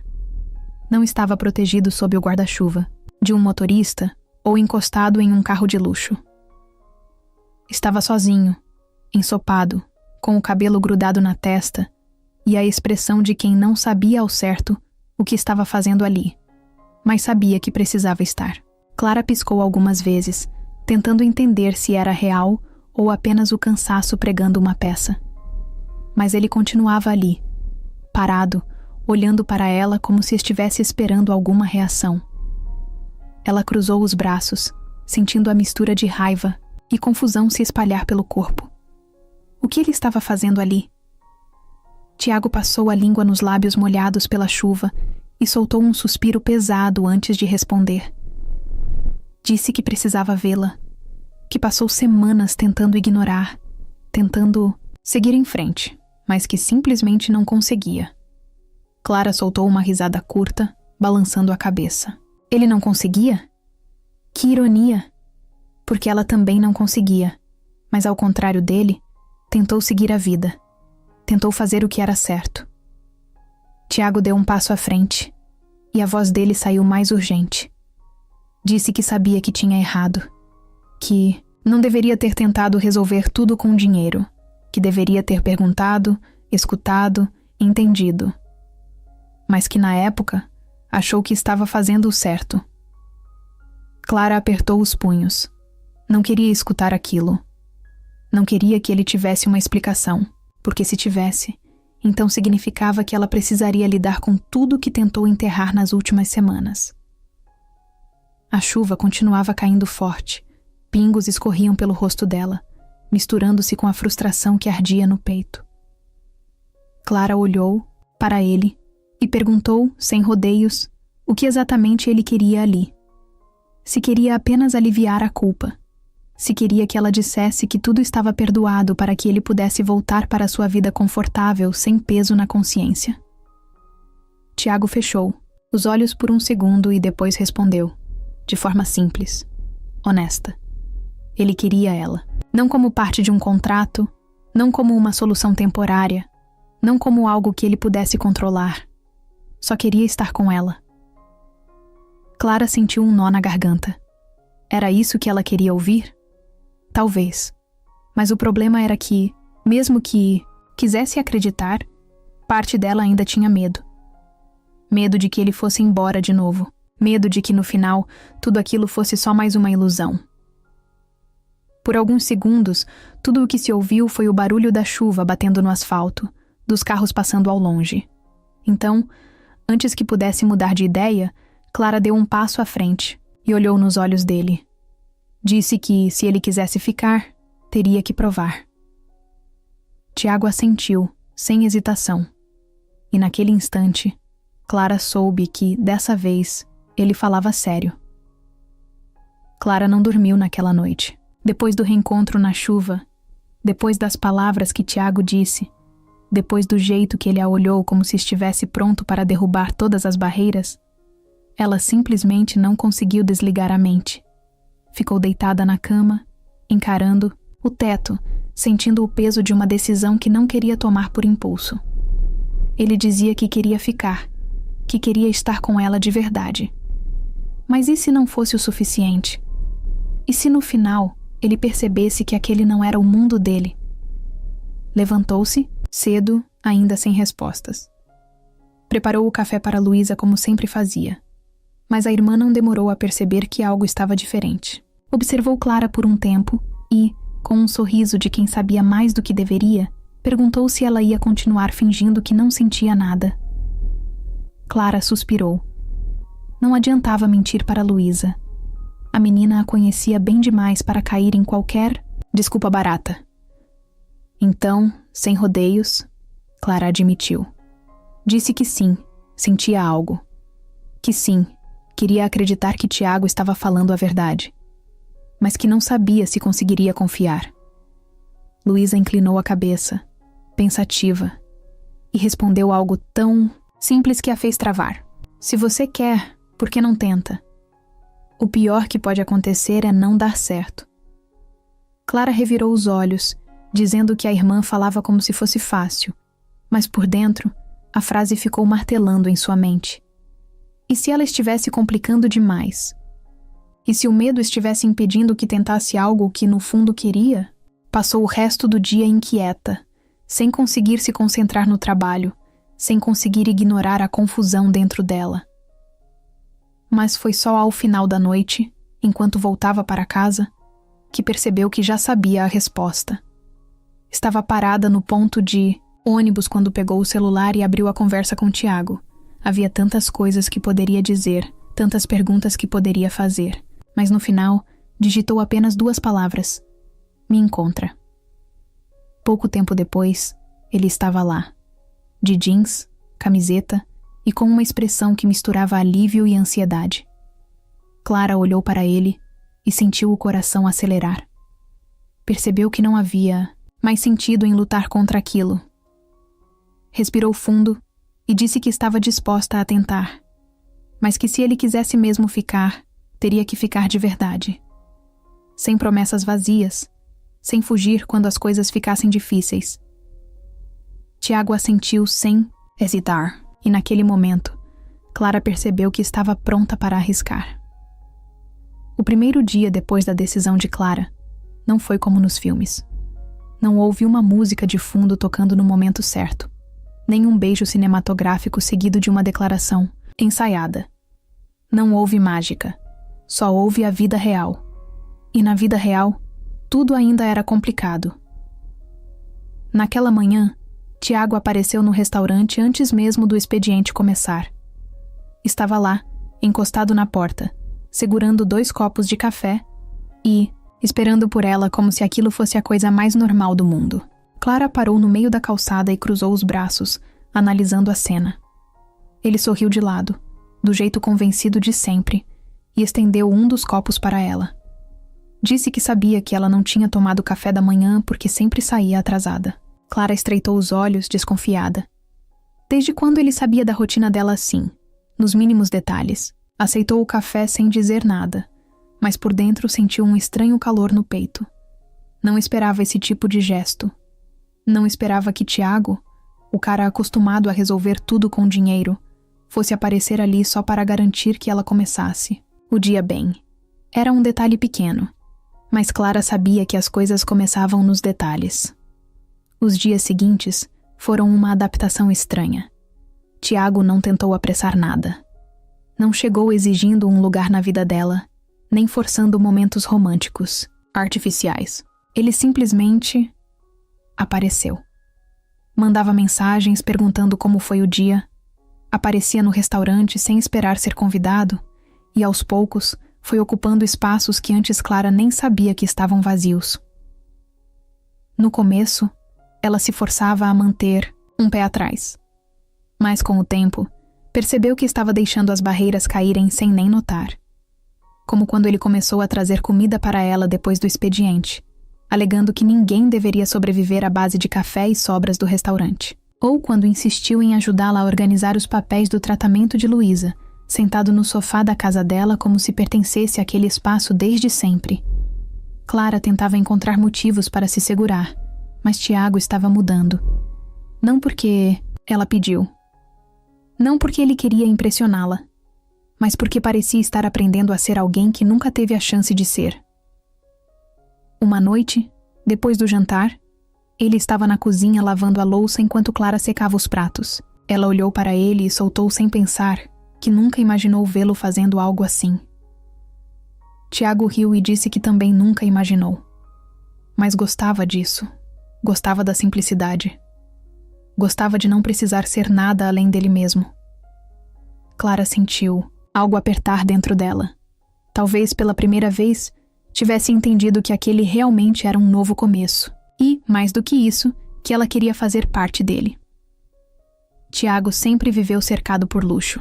Não estava protegido sob o guarda-chuva, de um motorista ou encostado em um carro de luxo. Estava sozinho, ensopado, com o cabelo grudado na testa e a expressão de quem não sabia ao certo o que estava fazendo ali, mas sabia que precisava estar. Clara piscou algumas vezes, tentando entender se era real ou apenas o cansaço pregando uma peça. Mas ele continuava ali, parado, olhando para ela como se estivesse esperando alguma reação. Ela cruzou os braços, sentindo a mistura de raiva e confusão se espalhar pelo corpo. O que ele estava fazendo ali? Tiago passou a língua nos lábios molhados pela chuva e soltou um suspiro pesado antes de responder. Disse que precisava vê-la, que passou semanas tentando ignorar, tentando seguir em frente, mas que simplesmente não conseguia. Clara soltou uma risada curta, balançando a cabeça. Ele não conseguia? Que ironia! Porque ela também não conseguia, mas ao contrário dele, tentou seguir a vida. Tentou fazer o que era certo. Tiago deu um passo à frente, e a voz dele saiu mais urgente. Disse que sabia que tinha errado, que não deveria ter tentado resolver tudo com dinheiro, que deveria ter perguntado, escutado, entendido. Mas que na época, achou que estava fazendo o certo. Clara apertou os punhos. Não queria escutar aquilo. Não queria que ele tivesse uma explicação, porque se tivesse, então significava que ela precisaria lidar com tudo que tentou enterrar nas últimas semanas. A chuva continuava caindo forte. Pingos escorriam pelo rosto dela, misturando-se com a frustração que ardia no peito. Clara olhou para ele e perguntou, sem rodeios, o que exatamente ele queria ali. Se queria apenas aliviar a culpa. Se queria que ela dissesse que tudo estava perdoado para que ele pudesse voltar para sua vida confortável sem peso na consciência. Tiago fechou os olhos por um segundo e depois respondeu, de forma simples, honesta. Ele queria ela, não como parte de um contrato, não como uma solução temporária, não como algo que ele pudesse controlar. Só queria estar com ela. Clara sentiu um nó na garganta. Era isso que ela queria ouvir? Talvez. Mas o problema era que, mesmo que quisesse acreditar, parte dela ainda tinha medo. Medo de que ele fosse embora de novo. Medo de que no final tudo aquilo fosse só mais uma ilusão. Por alguns segundos, tudo o que se ouviu foi o barulho da chuva batendo no asfalto, dos carros passando ao longe. Então, antes que pudesse mudar de ideia, Clara deu um passo à frente e olhou nos olhos dele. Disse que, se ele quisesse ficar, teria que provar. Tiago assentiu, sem hesitação. E naquele instante, Clara soube que, dessa vez, ele falava sério. Clara não dormiu naquela noite. Depois do reencontro na chuva, depois das palavras que Tiago disse, depois do jeito que ele a olhou como se estivesse pronto para derrubar todas as barreiras, ela simplesmente não conseguiu desligar a mente. Ficou deitada na cama, encarando o teto, sentindo o peso de uma decisão que não queria tomar por impulso. Ele dizia que queria ficar, que queria estar com ela de verdade. Mas e se não fosse o suficiente? E se no final ele percebesse que aquele não era o mundo dele? Levantou-se, cedo, ainda sem respostas. Preparou o café para Luísa como sempre fazia. Mas a irmã não demorou a perceber que algo estava diferente. Observou Clara por um tempo e, com um sorriso de quem sabia mais do que deveria, perguntou se ela ia continuar fingindo que não sentia nada. Clara suspirou. Não adiantava mentir para Luísa. A menina a conhecia bem demais para cair em qualquer desculpa barata. Então, sem rodeios, Clara admitiu. Disse que sim, sentia algo. Que sim, queria acreditar que Tiago estava falando a verdade. Mas que não sabia se conseguiria confiar. Luísa inclinou a cabeça, pensativa, e respondeu algo tão simples que a fez travar. Se você quer, por que não tenta? O pior que pode acontecer é não dar certo. Clara revirou os olhos, dizendo que a irmã falava como se fosse fácil, mas por dentro, a frase ficou martelando em sua mente. E se ela estivesse complicando demais? E se o medo estivesse impedindo que tentasse algo que no fundo queria? Passou o resto do dia inquieta, sem conseguir se concentrar no trabalho, sem conseguir ignorar a confusão dentro dela. Mas foi só ao final da noite, enquanto voltava para casa, que percebeu que já sabia a resposta. Estava parada no ponto de ônibus quando pegou o celular e abriu a conversa com Tiago. Havia tantas coisas que poderia dizer, tantas perguntas que poderia fazer, mas no final, digitou apenas 2 palavras. Me encontra. Pouco tempo depois, ele estava lá, de jeans, camiseta e com uma expressão que misturava alívio e ansiedade. Clara olhou para ele e sentiu o coração acelerar. Percebeu que não havia mais sentido em lutar contra aquilo. Respirou fundo e disse que estava disposta a tentar, mas que se ele quisesse mesmo ficar, teria que ficar de verdade. Sem promessas vazias, sem fugir quando as coisas ficassem difíceis. Tiago assentiu sem hesitar, e naquele momento, Clara percebeu que estava pronta para arriscar. O primeiro dia depois da decisão de Clara não foi como nos filmes. Não houve uma música de fundo tocando no momento certo, nem um beijo cinematográfico seguido de uma declaração ensaiada. Não houve mágica, só houve a vida real. E na vida real, tudo ainda era complicado. Naquela manhã, Tiago apareceu no restaurante antes mesmo do expediente começar. Estava lá, encostado na porta, segurando 2 copos de café e esperando por ela como se aquilo fosse a coisa mais normal do mundo. Clara parou no meio da calçada e cruzou os braços, analisando a cena. Ele sorriu de lado, do jeito convencido de sempre, e estendeu um dos copos para ela. Disse que sabia que ela não tinha tomado café da manhã porque sempre saía atrasada. Clara estreitou os olhos, desconfiada. Desde quando ele sabia da rotina dela assim, nos mínimos detalhes? Aceitou o café sem dizer nada, mas por dentro sentiu um estranho calor no peito. Não esperava esse tipo de gesto. Não esperava que Tiago, o cara acostumado a resolver tudo com dinheiro, fosse aparecer ali só para garantir que ela começasse o dia bem. Era um detalhe pequeno, mas Clara sabia que as coisas começavam nos detalhes. Os dias seguintes foram uma adaptação estranha. Tiago não tentou apressar nada. Não chegou exigindo um lugar na vida dela, nem forçando momentos românticos, artificiais. Ele simplesmente apareceu. Mandava mensagens perguntando como foi o dia, aparecia no restaurante sem esperar ser convidado e, aos poucos, foi ocupando espaços que antes Clara nem sabia que estavam vazios. No começo, ela se forçava a manter um pé atrás. Mas com o tempo, percebeu que estava deixando as barreiras caírem sem nem notar. Como quando ele começou a trazer comida para ela depois do expediente, alegando que ninguém deveria sobreviver à base de café e sobras do restaurante. Ou quando insistiu em ajudá-la a organizar os papéis do tratamento de Luísa, sentado no sofá da casa dela como se pertencesse àquele espaço desde sempre. Clara tentava encontrar motivos para se segurar, mas Tiago estava mudando. Não porque ela pediu. Não porque ele queria impressioná-la, mas porque parecia estar aprendendo a ser alguém que nunca teve a chance de ser. Uma noite, depois do jantar, ele estava na cozinha lavando a louça enquanto Clara secava os pratos. Ela olhou para ele e soltou sem pensar que nunca imaginou vê-lo fazendo algo assim. Tiago riu e disse que também nunca imaginou. Mas gostava disso. Gostava da simplicidade. Gostava de não precisar ser nada além dele mesmo. Clara sentiu algo apertar dentro dela. Talvez pela primeira vez tivesse entendido que aquele realmente era um novo começo. E, mais do que isso, que ela queria fazer parte dele. Tiago sempre viveu cercado por luxo.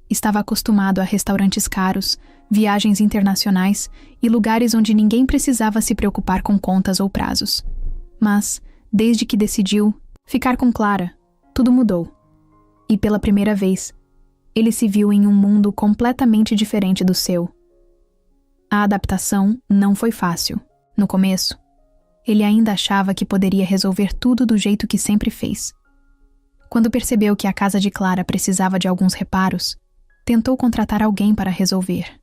Estava acostumado a restaurantes caros, viagens internacionais e lugares onde ninguém precisava se preocupar com contas ou prazos. Mas, desde que decidiu ficar com Clara, tudo mudou. E pela primeira vez, ele se viu em um mundo completamente diferente do seu. A adaptação não foi fácil. No começo, ele ainda achava que poderia resolver tudo do jeito que sempre fez. Quando percebeu que a casa de Clara precisava de alguns reparos, tentou contratar alguém para resolver.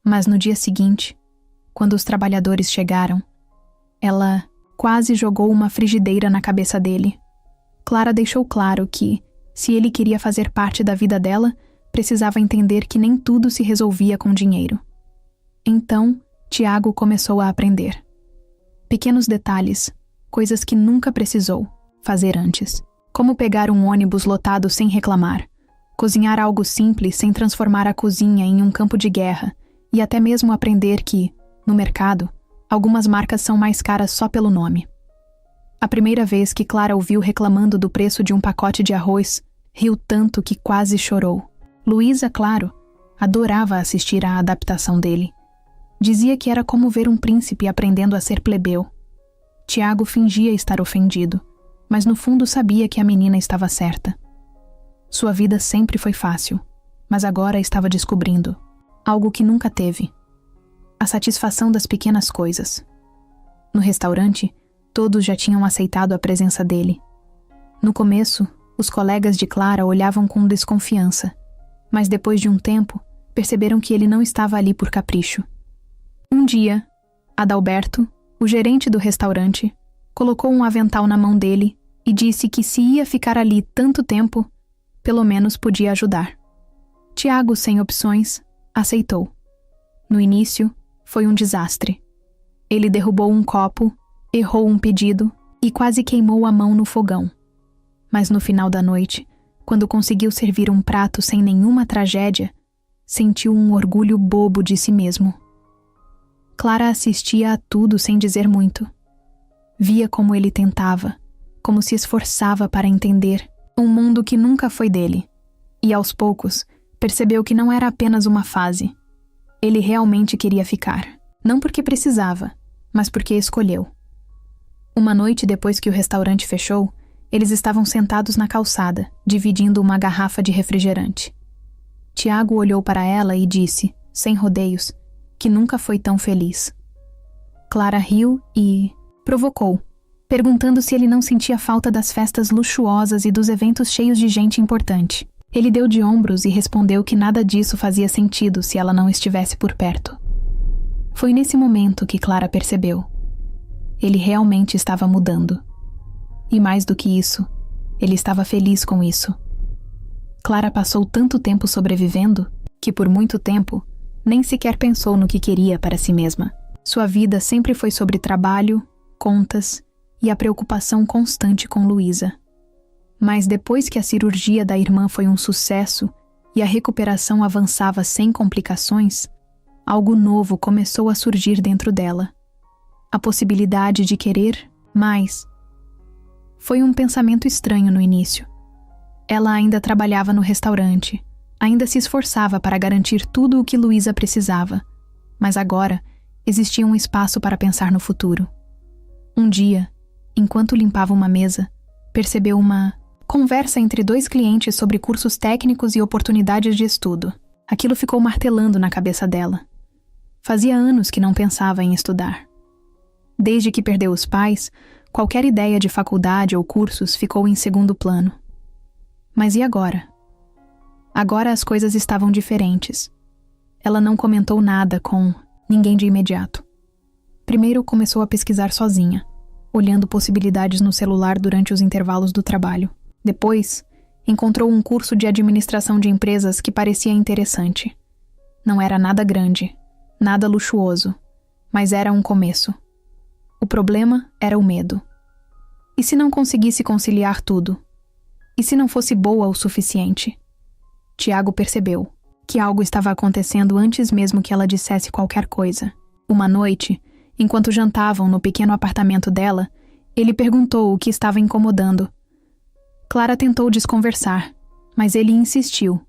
Mas no dia seguinte, quando os trabalhadores chegaram, ela quase jogou uma frigideira na cabeça dele. Clara deixou claro que, se ele queria fazer parte da vida dela, precisava entender que nem tudo se resolvia com dinheiro. Então, Tiago começou a aprender. Pequenos detalhes, coisas que nunca precisou fazer antes. Como pegar um ônibus lotado sem reclamar, cozinhar algo simples sem transformar a cozinha em um campo de guerra, e até mesmo aprender que, no mercado, algumas marcas são mais caras só pelo nome. A primeira vez que Clara ouviu reclamando do preço de um pacote de arroz, riu tanto que quase chorou. Luísa, claro, adorava assistir à adaptação dele. Dizia que era como ver um príncipe aprendendo a ser plebeu. Tiago fingia estar ofendido, mas no fundo sabia que a menina estava certa. Sua vida sempre foi fácil, mas agora estava descobrindo algo que nunca teve: a satisfação das pequenas coisas. No restaurante, todos já tinham aceitado a presença dele. No começo, os colegas de Clara olhavam com desconfiança, mas depois de um tempo, perceberam que ele não estava ali por capricho. Um dia, Adalberto, o gerente do restaurante, colocou um avental na mão dele e disse que se ia ficar ali tanto tempo, pelo menos podia ajudar. Tiago, sem opções, aceitou. No início, foi um desastre. Ele derrubou um copo, errou um pedido e quase queimou a mão no fogão. Mas no final da noite, quando conseguiu servir um prato sem nenhuma tragédia, sentiu um orgulho bobo de si mesmo. Clara assistia a tudo sem dizer muito. Via como ele tentava, como se esforçava para entender um mundo que nunca foi dele. E aos poucos, percebeu que não era apenas uma fase. Ele realmente queria ficar. Não porque precisava, mas porque escolheu. Uma noite depois que o restaurante fechou, eles estavam sentados na calçada, dividindo uma garrafa de refrigerante. Tiago olhou para ela e disse, sem rodeios, que nunca foi tão feliz. Clara riu e provocou, perguntando se ele não sentia falta das festas luxuosas e dos eventos cheios de gente importante. Ele deu de ombros e respondeu que nada disso fazia sentido se ela não estivesse por perto. Foi nesse momento que Clara percebeu. Ele realmente estava mudando. E mais do que isso, ele estava feliz com isso. Clara passou tanto tempo sobrevivendo que, por muito tempo, nem sequer pensou no que queria para si mesma. Sua vida sempre foi sobre trabalho, contas e a preocupação constante com Luísa. Mas depois que a cirurgia da irmã foi um sucesso e a recuperação avançava sem complicações, algo novo começou a surgir dentro dela. A possibilidade de querer mais. Foi um pensamento estranho no início. Ela ainda trabalhava no restaurante, ainda se esforçava para garantir tudo o que Luísa precisava, mas agora existia um espaço para pensar no futuro. Um dia, enquanto limpava uma mesa, percebeu uma conversa entre 2 clientes sobre cursos técnicos e oportunidades de estudo. Aquilo ficou martelando na cabeça dela. Fazia anos que não pensava em estudar. Desde que perdeu os pais, qualquer ideia de faculdade ou cursos ficou em segundo plano. Mas e agora? Agora as coisas estavam diferentes. Ela não comentou nada com ninguém de imediato. Primeiro começou a pesquisar sozinha, olhando possibilidades no celular durante os intervalos do trabalho. Depois, encontrou um curso de administração de empresas que parecia interessante. Não era nada grande, nada luxuoso, mas era um começo. O problema era o medo. E se não conseguisse conciliar tudo? E se não fosse boa o suficiente? Tiago percebeu que algo estava acontecendo antes mesmo que ela dissesse qualquer coisa. Uma noite, enquanto jantavam no pequeno apartamento dela, ele perguntou o que estava incomodando. Clara tentou desconversar, mas ele insistiu.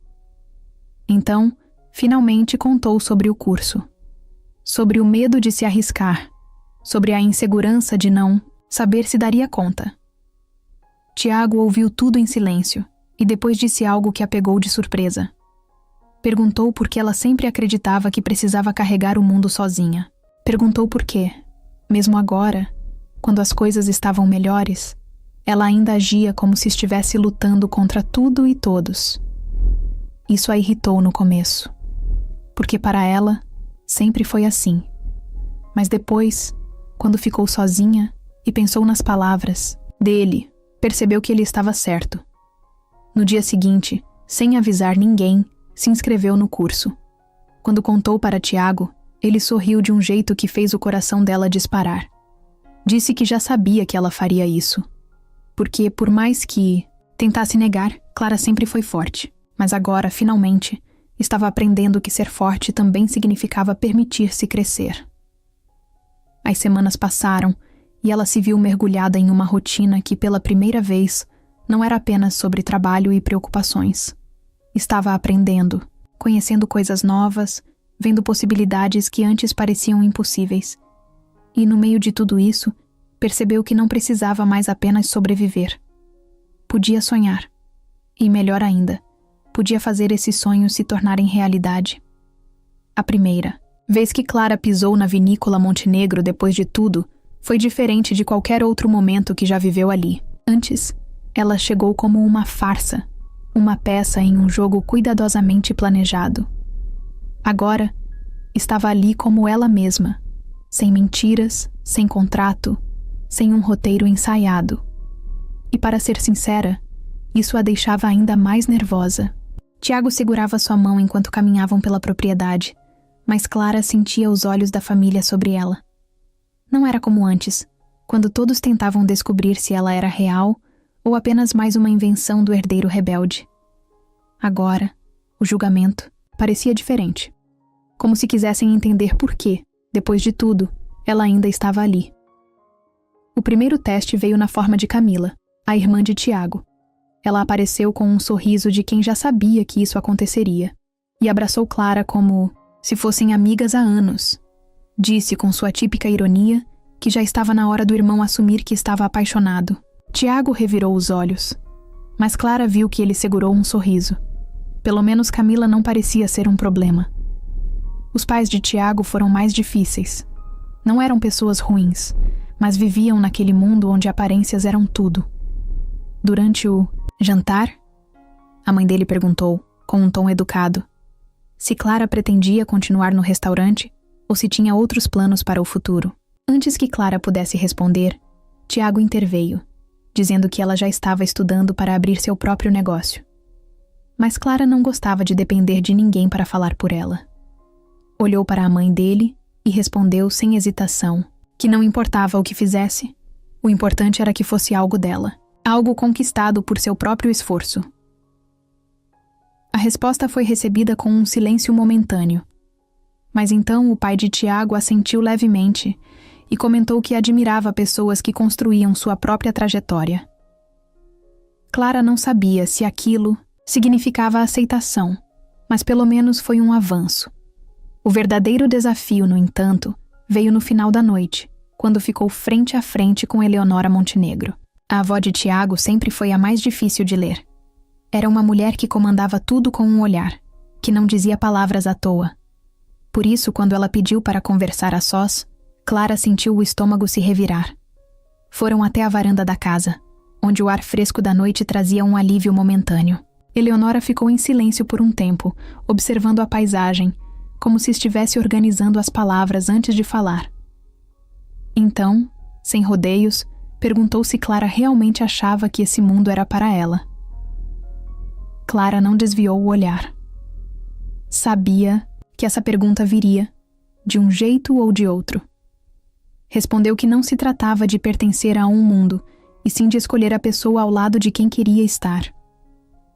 Então, finalmente contou sobre o curso. Sobre o medo de se arriscar. Sobre a insegurança de não saber se daria conta. Tiago ouviu tudo em silêncio e depois disse algo que a pegou de surpresa. Perguntou por que ela sempre acreditava que precisava carregar o mundo sozinha. Perguntou por quê, mesmo agora, quando as coisas estavam melhores, ela ainda agia como se estivesse lutando contra tudo e todos. Isso a irritou no começo, porque para ela sempre foi assim. Mas depois, quando ficou sozinha e pensou nas palavras dele, percebeu que ele estava certo. No dia seguinte, sem avisar ninguém, se inscreveu no curso. Quando contou para Tiago, ele sorriu de um jeito que fez o coração dela disparar. Disse que já sabia que ela faria isso. Porque, por mais que tentasse negar, Clara sempre foi forte. Mas agora, finalmente, estava aprendendo que ser forte também significava permitir-se crescer. As semanas passaram e ela se viu mergulhada em uma rotina que, pela primeira vez, não era apenas sobre trabalho e preocupações. Estava aprendendo, conhecendo coisas novas, vendo possibilidades que antes pareciam impossíveis. E, no meio de tudo isso, percebeu que não precisava mais apenas sobreviver. Podia sonhar. E, melhor ainda, podia fazer esses sonhos se tornarem realidade. A primeira vez que Clara pisou na vinícola Montenegro depois de tudo, foi diferente de qualquer outro momento que já viveu ali. Antes, ela chegou como uma farsa, uma peça em um jogo cuidadosamente planejado. Agora, estava ali como ela mesma, sem mentiras, sem contrato, sem um roteiro ensaiado. E para ser sincera, isso a deixava ainda mais nervosa. Tiago segurava sua mão enquanto caminhavam pela propriedade, mas Clara sentia os olhos da família sobre ela. Não era como antes, quando todos tentavam descobrir se ela era real ou apenas mais uma invenção do herdeiro rebelde. Agora, o julgamento parecia diferente. Como se quisessem entender por que, depois de tudo, ela ainda estava ali. O primeiro teste veio na forma de Camila, a irmã de Tiago. Ela apareceu com um sorriso de quem já sabia que isso aconteceria, e abraçou Clara como se fossem amigas há anos. Disse com sua típica ironia que já estava na hora do irmão assumir que estava apaixonado. Tiago revirou os olhos, mas Clara viu que ele segurou um sorriso. Pelo menos Camila não parecia ser um problema. Os pais de Tiago foram mais difíceis. Não eram pessoas ruins, mas viviam naquele mundo onde aparências eram tudo. Durante o jantar, a mãe dele perguntou, com um tom educado, se Clara pretendia continuar no restaurante ou se tinha outros planos para o futuro. Antes que Clara pudesse responder, Tiago interveio, dizendo que ela já estava estudando para abrir seu próprio negócio. Mas Clara não gostava de depender de ninguém para falar por ela. Olhou para a mãe dele e respondeu sem hesitação que não importava o que fizesse, o importante era que fosse algo dela, algo conquistado por seu próprio esforço. A resposta foi recebida com um silêncio momentâneo. Mas então o pai de Tiago assentiu levemente e comentou que admirava pessoas que construíam sua própria trajetória. Clara não sabia se aquilo significava aceitação, mas pelo menos foi um avanço. O verdadeiro desafio, no entanto, veio no final da noite, quando ficou frente a frente com Eleonora Montenegro. A avó de Tiago sempre foi a mais difícil de ler. Era uma mulher que comandava tudo com um olhar, que não dizia palavras à toa. Por isso, quando ela pediu para conversar a sós, Clara sentiu o estômago se revirar. Foram até a varanda da casa, onde o ar fresco da noite trazia um alívio momentâneo. Eleonora ficou em silêncio por um tempo, observando a paisagem, como se estivesse organizando as palavras antes de falar. Então, sem rodeios, perguntou se Clara realmente achava que esse mundo era para ela. Clara não desviou o olhar. Sabia que essa pergunta viria, de um jeito ou de outro. Respondeu que não se tratava de pertencer a um mundo, e sim de escolher a pessoa ao lado de quem queria estar.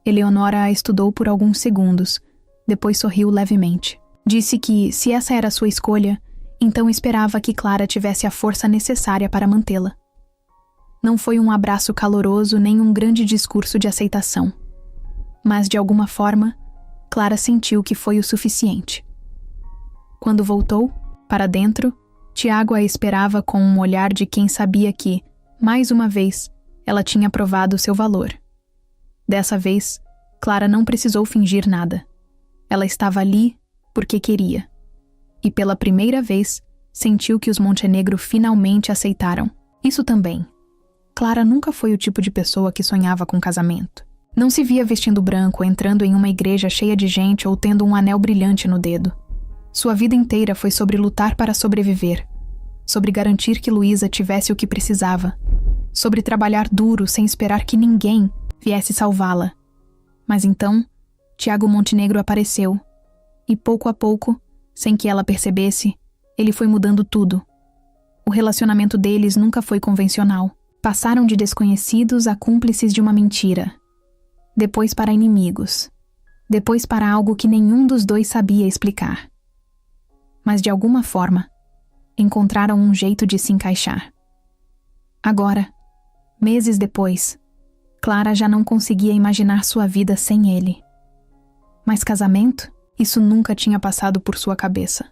Eleonora a estudou por alguns segundos, depois sorriu levemente. Disse que, se essa era sua escolha, então esperava que Clara tivesse a força necessária para mantê-la. Não foi um abraço caloroso nem um grande discurso de aceitação. Mas, de alguma forma, Clara sentiu que foi o suficiente. Quando voltou, para dentro, Tiago a esperava com um olhar de quem sabia que, mais uma vez, ela tinha provado seu valor. Dessa vez, Clara não precisou fingir nada. Ela estava ali porque queria. E pela primeira vez, sentiu que os Montenegro finalmente aceitaram. Isso também. Clara nunca foi o tipo de pessoa que sonhava com casamento. Não se via vestindo branco, entrando em uma igreja cheia de gente ou tendo um anel brilhante no dedo. Sua vida inteira foi sobre lutar para sobreviver, sobre garantir que Luísa tivesse o que precisava, sobre trabalhar duro sem esperar que ninguém viesse salvá-la. Mas então, Tiago Montenegro apareceu, e pouco a pouco, sem que ela percebesse, ele foi mudando tudo. O relacionamento deles nunca foi convencional. Passaram de desconhecidos a cúmplices de uma mentira. Depois para inimigos. Depois para algo que nenhum dos dois sabia explicar. Mas de alguma forma, encontraram um jeito de se encaixar. Agora, meses depois, Clara já não conseguia imaginar sua vida sem ele. Mas casamento? Isso nunca tinha passado por sua cabeça.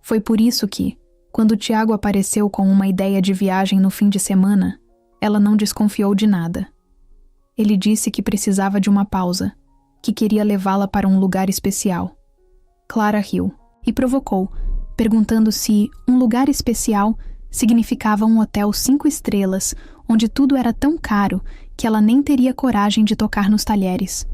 Foi por isso que, quando Tiago apareceu com uma ideia de viagem no fim de semana, ela não desconfiou de nada. Ele disse que precisava de uma pausa, que queria levá-la para um lugar especial. Clara riu e provocou, perguntando se um lugar especial significava um hotel 5 estrelas, onde tudo era tão caro que ela nem teria coragem de tocar nos talheres.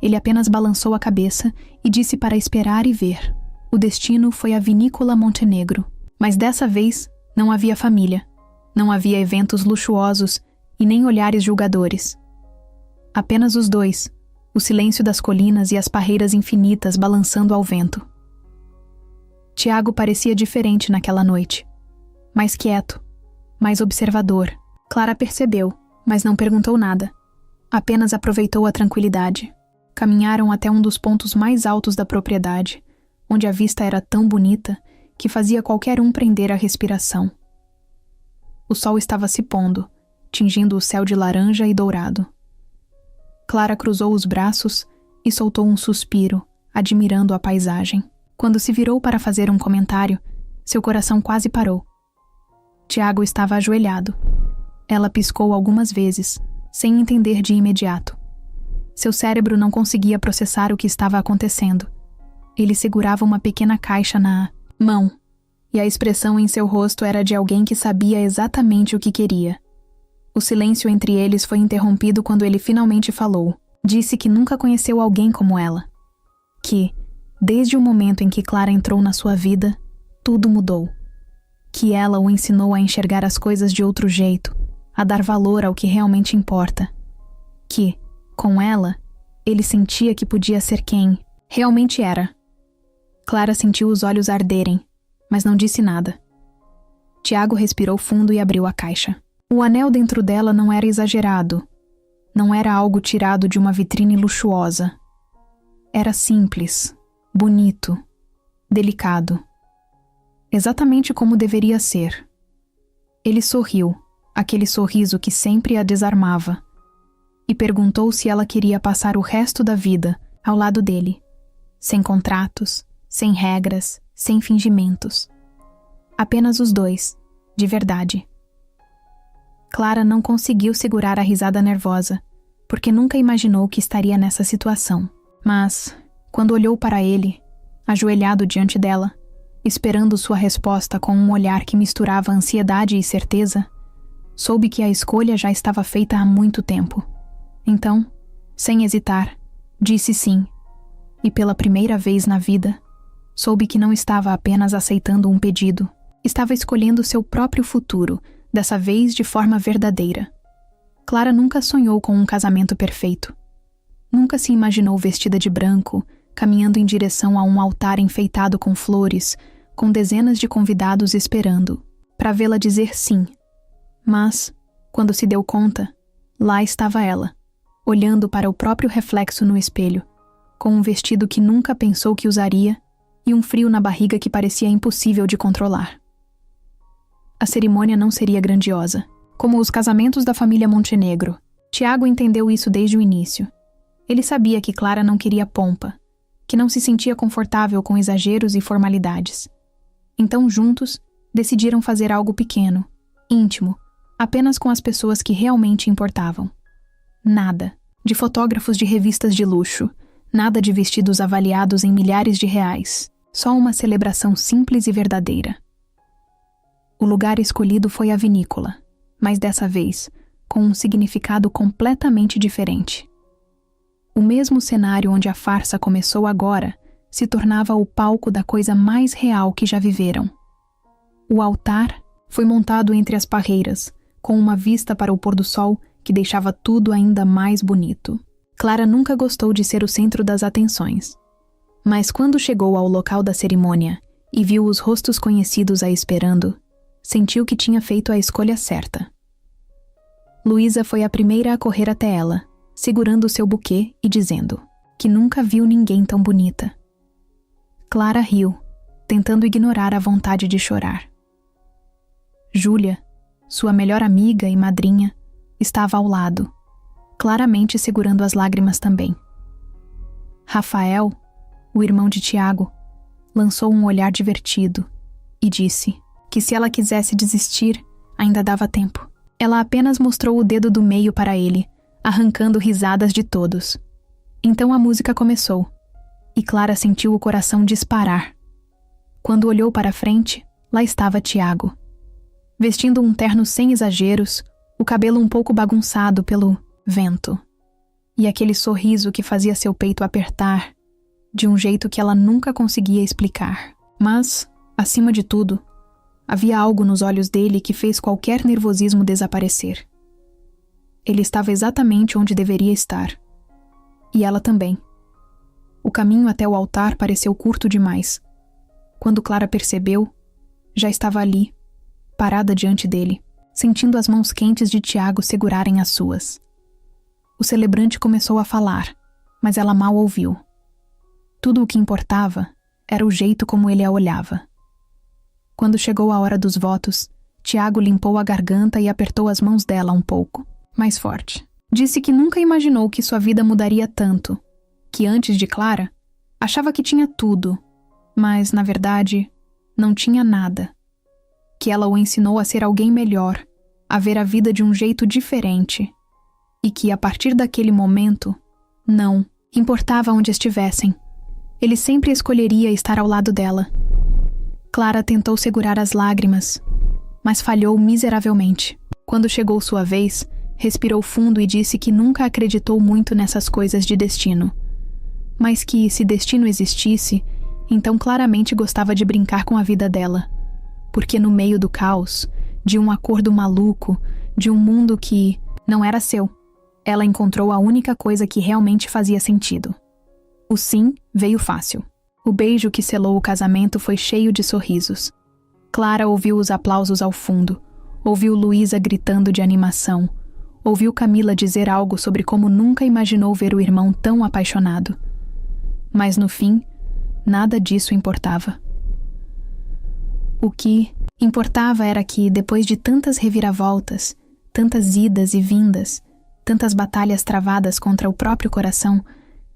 Ele apenas balançou a cabeça e disse para esperar e ver. O destino foi a Vinícola Montenegro. Mas dessa vez, não havia família. Não havia eventos luxuosos e nem olhares julgadores. Apenas os dois, o silêncio das colinas e as parreiras infinitas balançando ao vento. Tiago parecia diferente naquela noite. Mais quieto, mais observador. Clara percebeu, mas não perguntou nada. Apenas aproveitou a tranquilidade. Caminharam até um dos pontos mais altos da propriedade, onde a vista era tão bonita que fazia qualquer um prender a respiração. O sol estava se pondo, tingindo o céu de laranja e dourado. Clara cruzou os braços e soltou um suspiro, admirando a paisagem. Quando se virou para fazer um comentário, seu coração quase parou. Tiago estava ajoelhado. Ela piscou algumas vezes, sem entender de imediato. Seu cérebro não conseguia processar o que estava acontecendo. Ele segurava uma pequena caixa na mão, e a expressão em seu rosto era de alguém que sabia exatamente o que queria. O silêncio entre eles foi interrompido quando ele finalmente falou. Disse que nunca conheceu alguém como ela. Que, desde o momento em que Clara entrou na sua vida, tudo mudou. Que ela o ensinou a enxergar as coisas de outro jeito, a dar valor ao que realmente importa. Que, com ela, ele sentia que podia ser quem realmente era. Clara sentiu os olhos arderem, mas não disse nada. Tiago respirou fundo e abriu a caixa. O anel dentro dela não era exagerado. Não era algo tirado de uma vitrine luxuosa. Era simples, bonito, delicado. Exatamente como deveria ser. Ele sorriu, aquele sorriso que sempre a desarmava. e perguntou se ela queria passar o resto da vida ao lado dele, sem contratos, sem regras, sem fingimentos. Apenas os dois, de verdade. Clara não conseguiu segurar a risada nervosa, porque nunca imaginou que estaria nessa situação. Mas, quando olhou para ele, ajoelhado diante dela, esperando sua resposta com um olhar que misturava ansiedade e certeza, soube que a escolha já estava feita há muito tempo. Então, sem hesitar, disse sim, e pela primeira vez na vida, soube que não estava apenas aceitando um pedido, estava escolhendo seu próprio futuro, dessa vez de forma verdadeira. Clara nunca sonhou com um casamento perfeito. Nunca se imaginou vestida de branco, caminhando em direção a um altar enfeitado com flores, com dezenas de convidados esperando, para vê-la dizer sim. Mas, quando se deu conta, lá estava ela, olhando para o próprio reflexo no espelho, com um vestido que nunca pensou que usaria e um frio na barriga que parecia impossível de controlar. A cerimônia não seria grandiosa, como os casamentos da família Montenegro. Tiago entendeu isso desde o início. Ele sabia que Clara não queria pompa, que não se sentia confortável com exageros e formalidades. Então, juntos, decidiram fazer algo pequeno, íntimo, apenas com as pessoas que realmente importavam. Nada de fotógrafos de revistas de luxo, nada de vestidos avaliados em milhares de reais, só uma celebração simples e verdadeira. O lugar escolhido foi a vinícola, mas dessa vez, com um significado completamente diferente. O mesmo cenário onde a farsa começou agora se tornava o palco da coisa mais real que já viveram. O altar foi montado entre as parreiras, com uma vista para o pôr do sol que deixava tudo ainda mais bonito. Clara nunca gostou de ser o centro das atenções. Mas quando chegou ao local da cerimônia e viu os rostos conhecidos a esperando, sentiu que tinha feito a escolha certa. Luísa foi a primeira a correr até ela, segurando seu buquê e dizendo que nunca viu ninguém tão bonita. Clara riu, tentando ignorar a vontade de chorar. Júlia, sua melhor amiga e madrinha, estava ao lado, claramente segurando as lágrimas também. Rafael, o irmão de Tiago, lançou um olhar divertido e disse que se ela quisesse desistir, ainda dava tempo. Ela apenas mostrou o dedo do meio para ele, arrancando risadas de todos. Então a música começou, e Clara sentiu o coração disparar. Quando olhou para frente, lá estava Tiago. Vestindo um terno sem exageros, o cabelo um pouco bagunçado pelo vento, e aquele sorriso que fazia seu peito apertar, de um jeito que ela nunca conseguia explicar. Mas, acima de tudo, havia algo nos olhos dele que fez qualquer nervosismo desaparecer. Ele estava exatamente onde deveria estar. E ela também. O caminho até o altar pareceu curto demais. Quando Clara percebeu, já estava ali, parada diante dele, sentindo as mãos quentes de Tiago segurarem as suas. O celebrante começou a falar, mas ela mal ouviu. Tudo o que importava era o jeito como ele a olhava. Quando chegou a hora dos votos, Tiago limpou a garganta e apertou as mãos dela um pouco, mais forte. Disse que nunca imaginou que sua vida mudaria tanto, que antes de Clara, achava que tinha tudo, mas, na verdade, não tinha nada. Que ela o ensinou a ser alguém melhor, a ver a vida de um jeito diferente, e que, a partir daquele momento, não importava onde estivessem, ele sempre escolheria estar ao lado dela. Clara tentou segurar as lágrimas, mas falhou miseravelmente. Quando chegou sua vez, respirou fundo e disse que nunca acreditou muito nessas coisas de destino, mas que, se destino existisse, então claramente gostava de brincar com a vida dela, porque no meio do caos, de um acordo maluco, de um mundo que não era seu, ela encontrou a única coisa que realmente fazia sentido. O sim veio fácil. O beijo que selou o casamento foi cheio de sorrisos. Clara ouviu os aplausos ao fundo, ouviu Luísa gritando de animação, ouviu Camila dizer algo sobre como nunca imaginou ver o irmão tão apaixonado. Mas no fim, nada disso importava. O que importava era que, depois de tantas reviravoltas, tantas idas e vindas, Tantas batalhas travadas contra o próprio coração,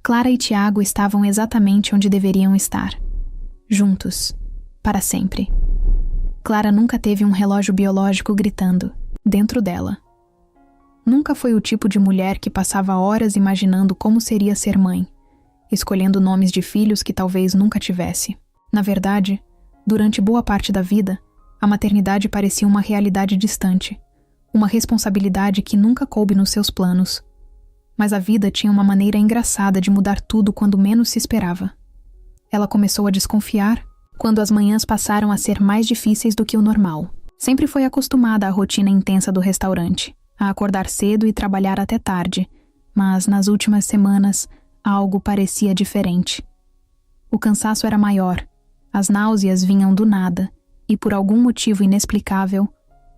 Clara e Tiago estavam exatamente onde deveriam estar. Juntos, para sempre. Clara nunca teve um relógio biológico gritando, dentro dela. Nunca foi o tipo de mulher que passava horas imaginando como seria ser mãe, escolhendo nomes de filhos que talvez nunca tivesse. Na verdade, durante boa parte da vida, a maternidade parecia uma realidade distante, uma responsabilidade que nunca coube nos seus planos. Mas a vida tinha uma maneira engraçada de mudar tudo quando menos se esperava. Ela começou a desconfiar quando as manhãs passaram a ser mais difíceis do que o normal. Sempre foi acostumada à rotina intensa do restaurante, a acordar cedo e trabalhar até tarde, mas nas últimas semanas algo parecia diferente. O cansaço era maior, as náuseas vinham do nada e, por algum motivo inexplicável,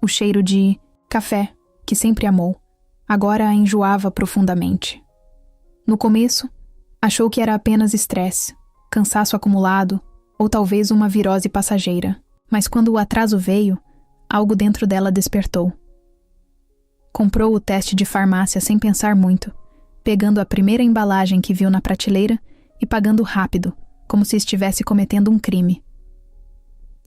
o cheiro de café, que sempre amou, agora a enjoava profundamente. No começo, achou que era apenas estresse, cansaço acumulado ou talvez uma virose passageira, mas quando o atraso veio, algo dentro dela despertou. Comprou o teste de farmácia sem pensar muito, pegando a primeira embalagem que viu na prateleira e pagando rápido, como se estivesse cometendo um crime.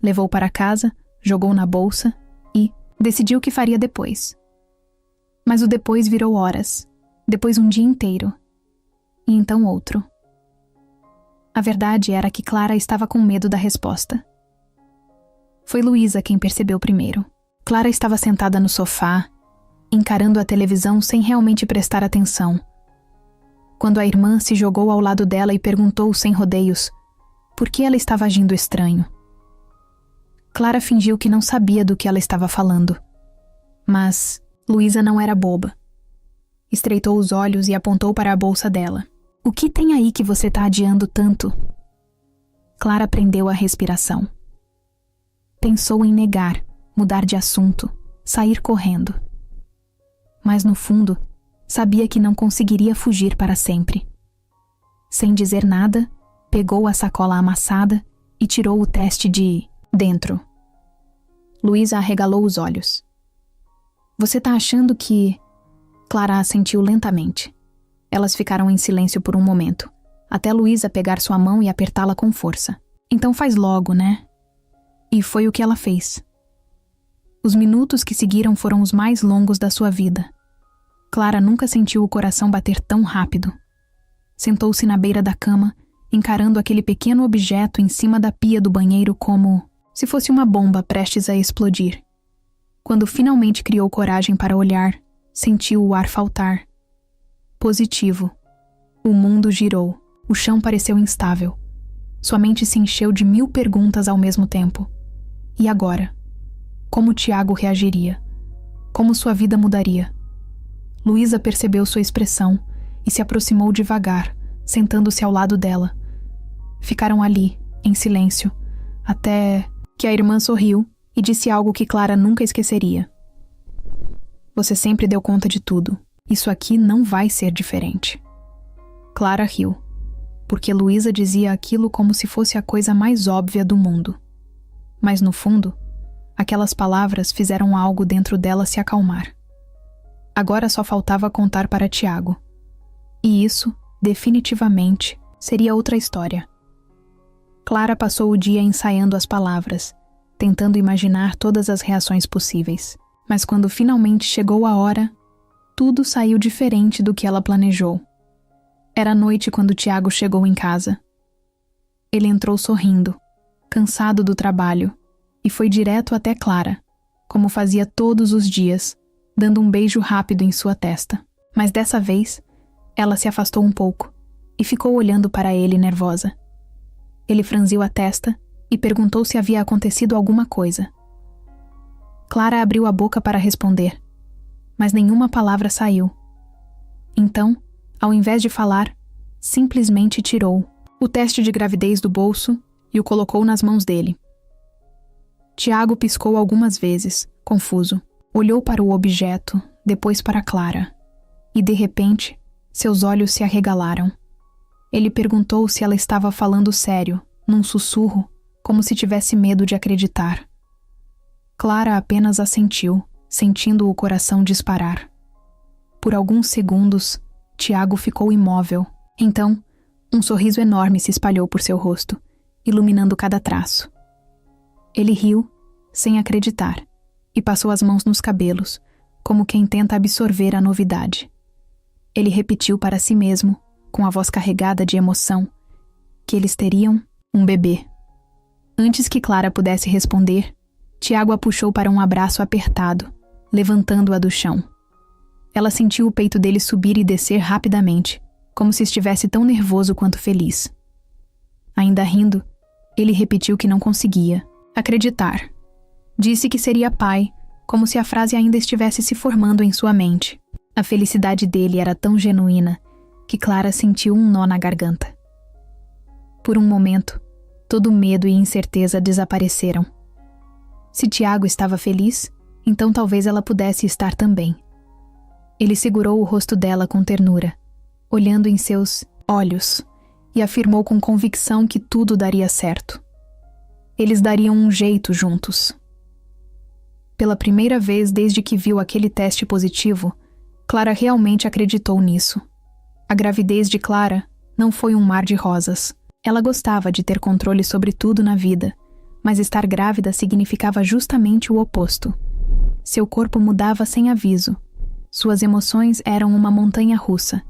Levou para casa, jogou na bolsa e decidiu o que faria depois. Mas o depois virou horas, depois um dia inteiro, e então outro. A verdade era que Clara estava com medo da resposta. Foi Luísa quem percebeu primeiro. Clara estava sentada no sofá, encarando a televisão sem realmente prestar atenção, quando a irmã se jogou ao lado dela e perguntou sem rodeios por que ela estava agindo estranho. Clara fingiu que não sabia do que ela estava falando. Mas Luísa não era boba. Estreitou os olhos e apontou para a bolsa dela. O que tem aí que você está adiando tanto? Clara prendeu a respiração. Pensou em negar, mudar de assunto, sair correndo. Mas no fundo, sabia que não conseguiria fugir para sempre. Sem dizer nada, pegou a sacola amassada e tirou o teste de dentro. Luísa arregalou os olhos. Você tá achando que... Clara assentiu lentamente. Elas ficaram em silêncio por um momento, até Luísa pegar sua mão e apertá-la com força. Então faz logo, né? E foi o que ela fez. Os minutos que seguiram foram os mais longos da sua vida. Clara nunca sentiu o coração bater tão rápido. Sentou-se na beira da cama, encarando aquele pequeno objeto em cima da pia do banheiro como se fosse uma bomba prestes a explodir. Quando finalmente criou coragem para olhar, sentiu o ar faltar. Positivo. O mundo girou. O chão pareceu instável. Sua mente se encheu de 1000 perguntas ao mesmo tempo. E agora? Como Tiago reagiria? Como sua vida mudaria? Luísa percebeu sua expressão e se aproximou devagar, sentando-se ao lado dela. Ficaram ali, em silêncio, até que a irmã sorriu e disse algo que Clara nunca esqueceria. Você sempre deu conta de tudo. Isso aqui não vai ser diferente. Clara riu, porque Luísa dizia aquilo como se fosse a coisa mais óbvia do mundo. Mas no fundo, aquelas palavras fizeram algo dentro dela se acalmar. Agora só faltava contar para Tiago. E isso, definitivamente, seria outra história. Clara passou o dia ensaiando as palavras, tentando imaginar todas as reações possíveis. Mas quando finalmente chegou a hora, tudo saiu diferente do que ela planejou. Era noite quando Tiago chegou em casa. Ele entrou sorrindo, cansado do trabalho, e foi direto até Clara, como fazia todos os dias, dando um beijo rápido em sua testa. Mas dessa vez, ela se afastou um pouco e ficou olhando para ele nervosa. Ele franziu a testa e perguntou se havia acontecido alguma coisa. Clara abriu a boca para responder, mas nenhuma palavra saiu. Então, ao invés de falar, simplesmente tirou o teste de gravidez do bolso e o colocou nas mãos dele. Tiago piscou algumas vezes, confuso. Olhou para o objeto, depois para Clara. E, de repente, seus olhos se arregalaram. Ele perguntou se ela estava falando sério, num sussurro, como se tivesse medo de acreditar. Clara apenas assentiu, sentindo o coração disparar. Por alguns segundos, Tiago ficou imóvel. Então, um sorriso enorme se espalhou por seu rosto, iluminando cada traço. Ele riu, sem acreditar, e passou as mãos nos cabelos, como quem tenta absorver a novidade. Ele repetiu para si mesmo, com a voz carregada de emoção, que eles teriam um bebê. Antes que Clara pudesse responder, Tiago a puxou para um abraço apertado, levantando-a do chão. Ela sentiu o peito dele subir e descer rapidamente, como se estivesse tão nervoso quanto feliz. Ainda rindo, ele repetiu que não conseguia acreditar. Disse que seria pai, como se a frase ainda estivesse se formando em sua mente. A felicidade dele era tão genuína que Clara sentiu um nó na garganta. Por um momento, todo medo e incerteza desapareceram. Se Tiago estava feliz, então talvez ela pudesse estar também. Ele segurou o rosto dela com ternura, olhando em seus olhos, e afirmou com convicção que tudo daria certo. Eles dariam um jeito juntos. Pela primeira vez desde que viu aquele teste positivo, Clara realmente acreditou nisso. A gravidez de Clara não foi um mar de rosas. Ela gostava de ter controle sobre tudo na vida, mas estar grávida significava justamente o oposto. Seu corpo mudava sem aviso. Suas emoções eram uma montanha-russa,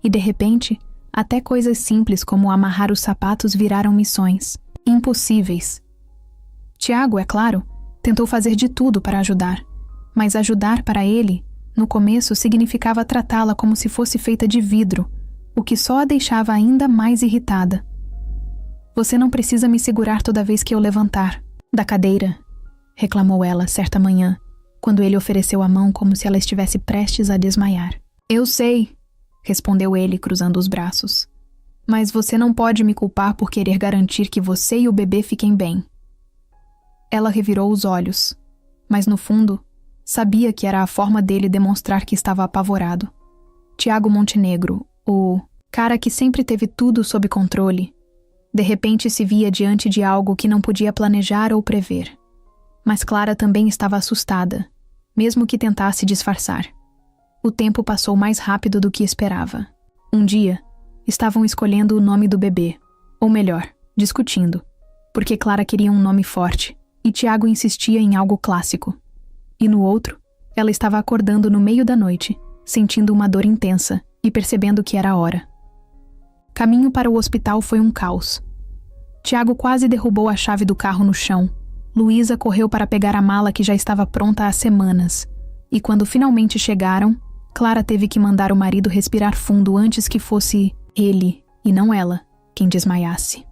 e de repente, até coisas simples como amarrar os sapatos viraram missões impossíveis. Tiago, é claro, tentou fazer de tudo para ajudar, mas ajudar para ele, no começo, significava tratá-la como se fosse feita de vidro, o que só a deixava ainda mais irritada. Você não precisa me segurar toda vez que eu levantar da cadeira, reclamou ela certa manhã, quando ele ofereceu a mão como se ela estivesse prestes a desmaiar. Eu sei, respondeu ele, cruzando os braços. Mas você não pode me culpar por querer garantir que você e o bebê fiquem bem. Ela revirou os olhos, mas no fundo, sabia que era a forma dele demonstrar que estava apavorado. Tiago Montenegro, o cara que sempre teve tudo sob controle, de repente se via diante de algo que não podia planejar ou prever. Mas Clara também estava assustada, mesmo que tentasse disfarçar. O tempo passou mais rápido do que esperava. Um dia, estavam escolhendo o nome do bebê, ou melhor, discutindo, porque Clara queria um nome forte, e Tiago insistia em algo clássico. E no outro, ela estava acordando no meio da noite, sentindo uma dor intensa e percebendo que era a hora. Caminho para o hospital foi um caos. Tiago quase derrubou a chave do carro no chão. Luísa correu para pegar a mala que já estava pronta há semanas. E quando finalmente chegaram, Clara teve que mandar o marido respirar fundo antes que fosse ele, e não ela, quem desmaiasse.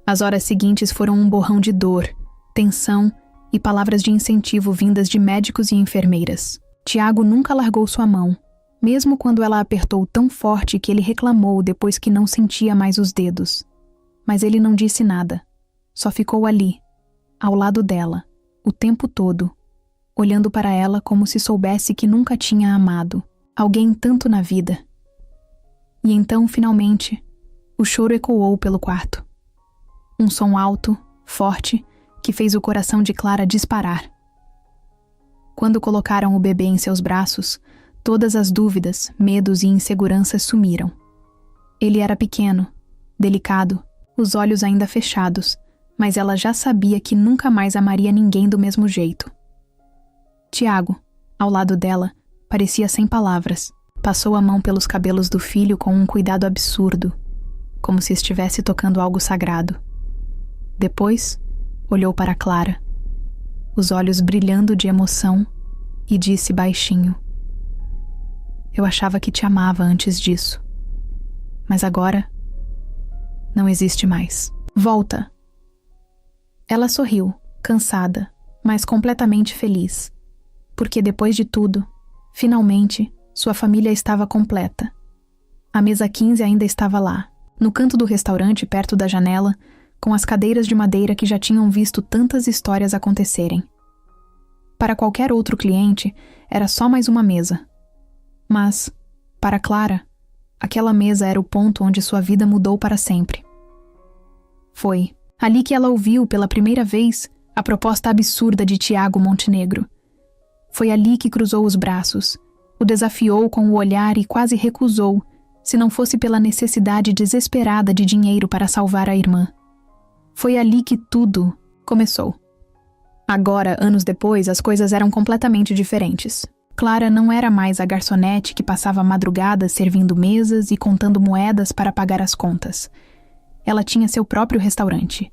As horas seguintes foram um borrão de dor, tensão e palavras de incentivo vindas de médicos e enfermeiras. Tiago nunca largou sua mão, mesmo quando ela apertou tão forte que ele reclamou depois que não sentia mais os dedos. Mas ele não disse nada, só ficou ali, ao lado dela, o tempo todo, olhando para ela como se soubesse que nunca tinha amado alguém tanto na vida. E então, finalmente, o choro ecoou pelo quarto. Um som alto, forte, que fez o coração de Clara disparar. Quando colocaram o bebê em seus braços, todas as dúvidas, medos e inseguranças sumiram. Ele era pequeno, delicado, os olhos ainda fechados, mas ela já sabia que nunca mais amaria ninguém do mesmo jeito. Tiago, ao lado dela, parecia sem palavras. Passou a mão pelos cabelos do filho com um cuidado absurdo, como se estivesse tocando algo sagrado. Depois, olhou para Clara, os olhos brilhando de emoção, e disse baixinho: Eu achava que te amava antes disso. Mas agora, não existe mais. Volta. Ela sorriu, cansada, mas completamente feliz. Porque depois de tudo, finalmente, sua família estava completa. A mesa 15 ainda estava lá, no canto do restaurante perto da janela, com as cadeiras de madeira que já tinham visto tantas histórias acontecerem. Para qualquer outro cliente, era só mais uma mesa. Mas, para Clara, aquela mesa era o ponto onde sua vida mudou para sempre. Foi ali que ela ouviu pela primeira vez a proposta absurda de Tiago Montenegro. Foi ali que cruzou os braços, o desafiou com o olhar e quase recusou, se não fosse pela necessidade desesperada de dinheiro para salvar a irmã. Foi ali que tudo começou. Agora, anos depois, as coisas eram completamente diferentes. Clara não era mais a garçonete que passava madrugadas servindo mesas e contando moedas para pagar as contas. Ela tinha seu próprio restaurante.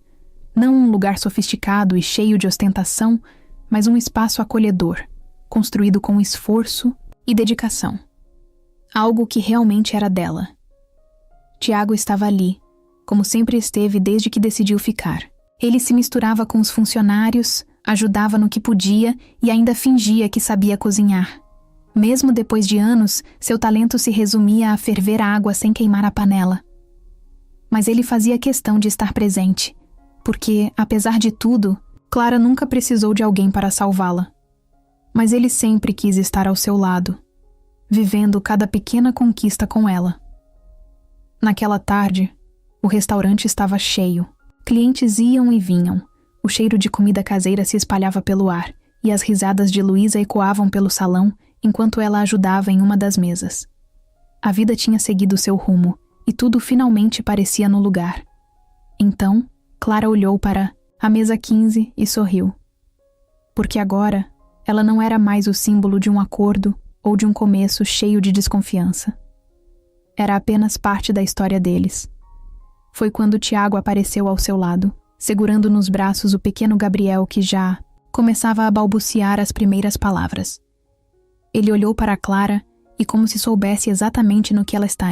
Não um lugar sofisticado e cheio de ostentação, mas um espaço acolhedor, construído com esforço e dedicação. Algo que realmente era dela. Tiago estava ali, como sempre esteve desde que decidiu ficar. Ele se misturava com os funcionários, ajudava no que podia e ainda fingia que sabia cozinhar. Mesmo depois de anos, seu talento se resumia a ferver a água sem queimar a panela. Mas ele fazia questão de estar presente, porque, apesar de tudo, Clara nunca precisou de alguém para salvá-la. Mas ele sempre quis estar ao seu lado, vivendo cada pequena conquista com ela. Naquela tarde, o restaurante estava cheio. Clientes iam e vinham. O cheiro de comida caseira se espalhava pelo ar, e as risadas de Luísa ecoavam pelo salão enquanto ela ajudava em uma das mesas. A vida tinha seguido seu rumo, e tudo finalmente parecia no lugar. Então, Clara olhou para a mesa 15 e sorriu. Porque agora, ela não era mais o símbolo de um acordo ou de um começo cheio de desconfiança. Era apenas parte da história deles. Foi quando Tiago apareceu ao seu lado, segurando nos braços o pequeno Gabriel que já começava a balbuciar as primeiras palavras. Ele olhou para Clara e, como se soubesse exatamente no que ela está,